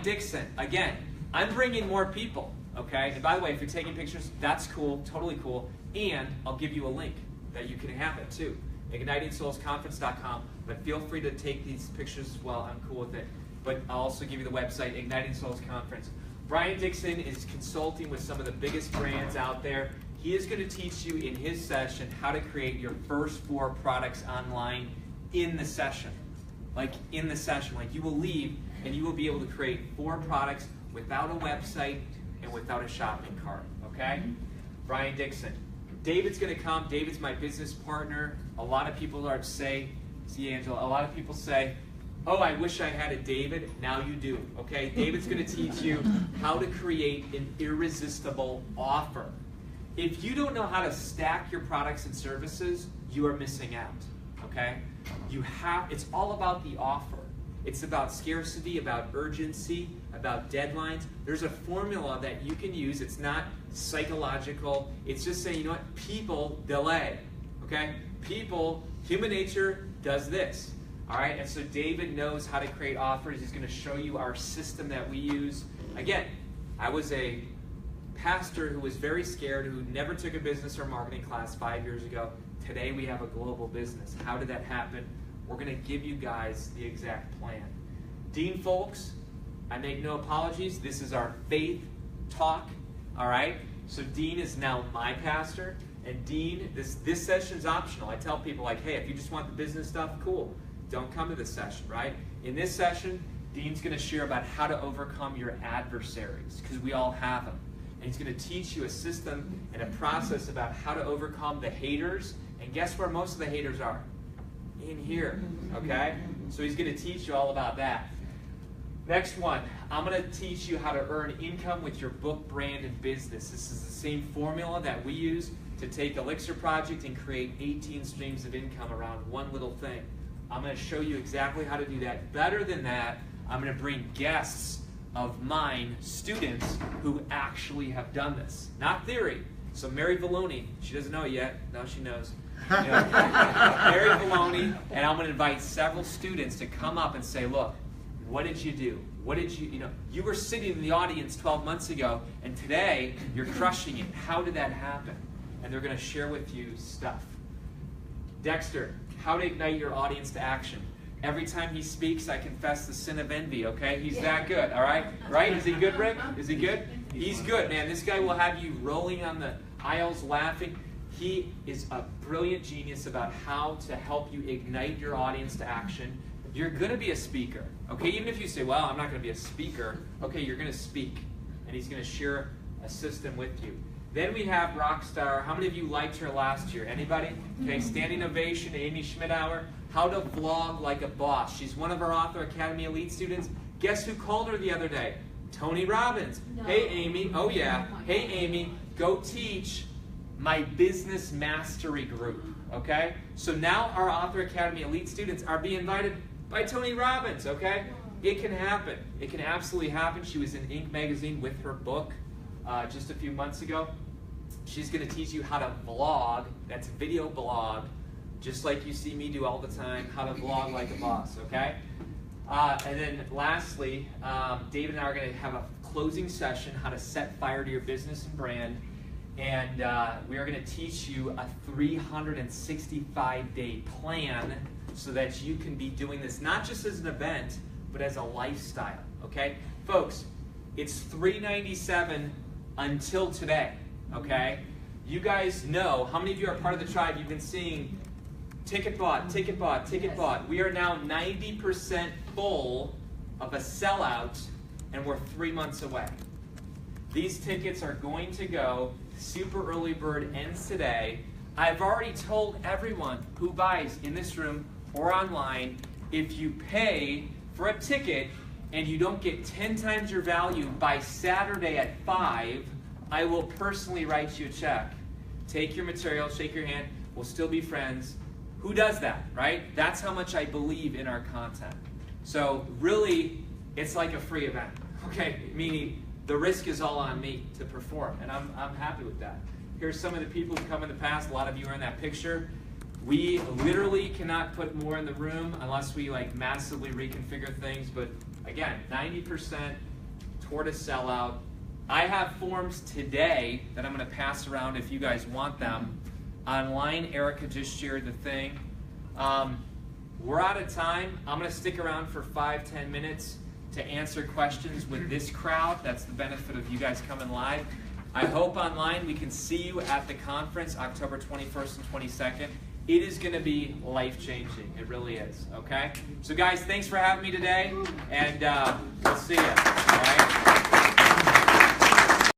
Dixon, again, I'm bringing more people, okay? And by the way, if you're taking pictures, that's cool, totally cool, and I'll give you a link. that you can have it too. IgnitingSoulsConference.com, but feel free to take these pictures as well. I'm cool with it. But I'll also give you the website, Igniting Souls Conference. Brian Dixon is consulting with some of the biggest brands out there. He is going to teach you in his session how to create your first 4 products online in the session. Like in the session. Like you will leave and you will be able to create 4 products without a website and without a shopping cart. Okay? Brian Dixon. David's going to come. David's my business partner. A lot of people say, see Angela, a lot of people say, oh, I wish I had a David. Now you do. Okay? David's going to teach you how to create an irresistible offer. If you don't know how to stack your products and services, you are missing out. Okay? It's all about the offer. It's about scarcity, about urgency, about deadlines. There's a formula that you can use. It's not psychological. It's just saying, you know what? People delay. Okay? People, human nature does this. All right? And so David knows how to create offers. He's going to show you our system that we use. Again, I was a pastor who was very scared, who never took a business or marketing class 5 years ago. Today we have a global business. How did that happen? We're going to give you guys the exact plan. Dean Folks, I make no apologies. This is our faith talk. All right? So Dean is now my pastor. And Dean, this session is optional. I tell people like, hey, if you just want the business stuff, cool. Don't come to this session, right? In this session, Dean's going to share about how to overcome your adversaries, because we all have them. And he's going to teach you a system and a process about how to overcome the haters. And guess where most of the haters are? In here, okay? So he's going to teach you all about that. Next one, I'm going to teach you how to earn income with your book, brand, and business. This is the same formula that we use to take Elixir Project and create 18 streams of income around one little thing. I'm going to show you exactly how to do that. Better than that, I'm going to bring guests of mine, students who actually have done this. Not theory. So Mary Valoni, she doesn't know it yet. Now she knows. You know, Mary Valoni, and I'm going to invite several students to come up and say, look, what did you do? What did you were sitting in the audience 12 months ago, and today you're crushing it. How did that happen? And they're going to share with you stuff. Dexter, how to ignite your audience to action. Every time he speaks, I confess the sin of envy, okay? He's that good, all right? Right? Is he good, Rick? Is he good? He's good, man. This guy will have you rolling on the aisles laughing. He is a brilliant genius about how to help you ignite your audience to action. You're going to be a speaker, okay? Even if you say, well, I'm not going to be a speaker, okay, you're going to speak. And he's going to share a system with you. Then we have Rockstar. How many of you liked her last year? Anybody? Okay, standing ovation to Amy Schmidhauer. How to vlog like a boss. She's one of our Author Academy Elite students. Guess who called her the other day? Tony Robbins. No. Hey, Amy. Oh, yeah. Hey, Amy, go teach my business mastery group. Okay? So now our Author Academy Elite students are being invited by Tony Robbins. Okay? It can happen. It can absolutely happen. She was in Inc. magazine with her book just a few months ago. She's going to teach you how to vlog. That's video blog. Just like you see me do all the time, how to vlog like a boss, okay? And then lastly, David and I are going to have a closing session, how to set fire to your business and brand. And we are going to teach you a 365-day plan so that you can be doing this not just as an event, but as a lifestyle, okay? Folks, it's $397 until today, okay? You guys know, how many of you are part of the tribe? You've been seeing ticket bought, ticket bought, ticket bought. We are now 90% full of a sellout, and we're 3 months away. These tickets are going to go. Super early bird ends today. I've already told everyone who buys in this room or online, if you pay for a ticket and you don't get 10 times your value by Saturday at 5, I will personally write you a check. Take your material, shake your hand, we'll still be friends. Who does that, right? That's how much I believe in our content. So really, it's like a free event, okay? Meaning the risk is all on me to perform, and I'm happy with that. Here's some of the people who've come in the past. A lot of you are in that picture. We literally cannot put more in the room unless we like massively reconfigure things, but again, 90% toward a sellout. I have forms today that I'm going to pass around if you guys want them. Online, Erica just shared the thing. We're out of time. I'm going to stick around for 5-10 minutes to answer questions with this crowd. That's the benefit of you guys coming live. I hope online we can see you at the conference October 21st and 22nd. It is going to be life-changing. It really is, okay? So guys, thanks for having me today, and we'll see you.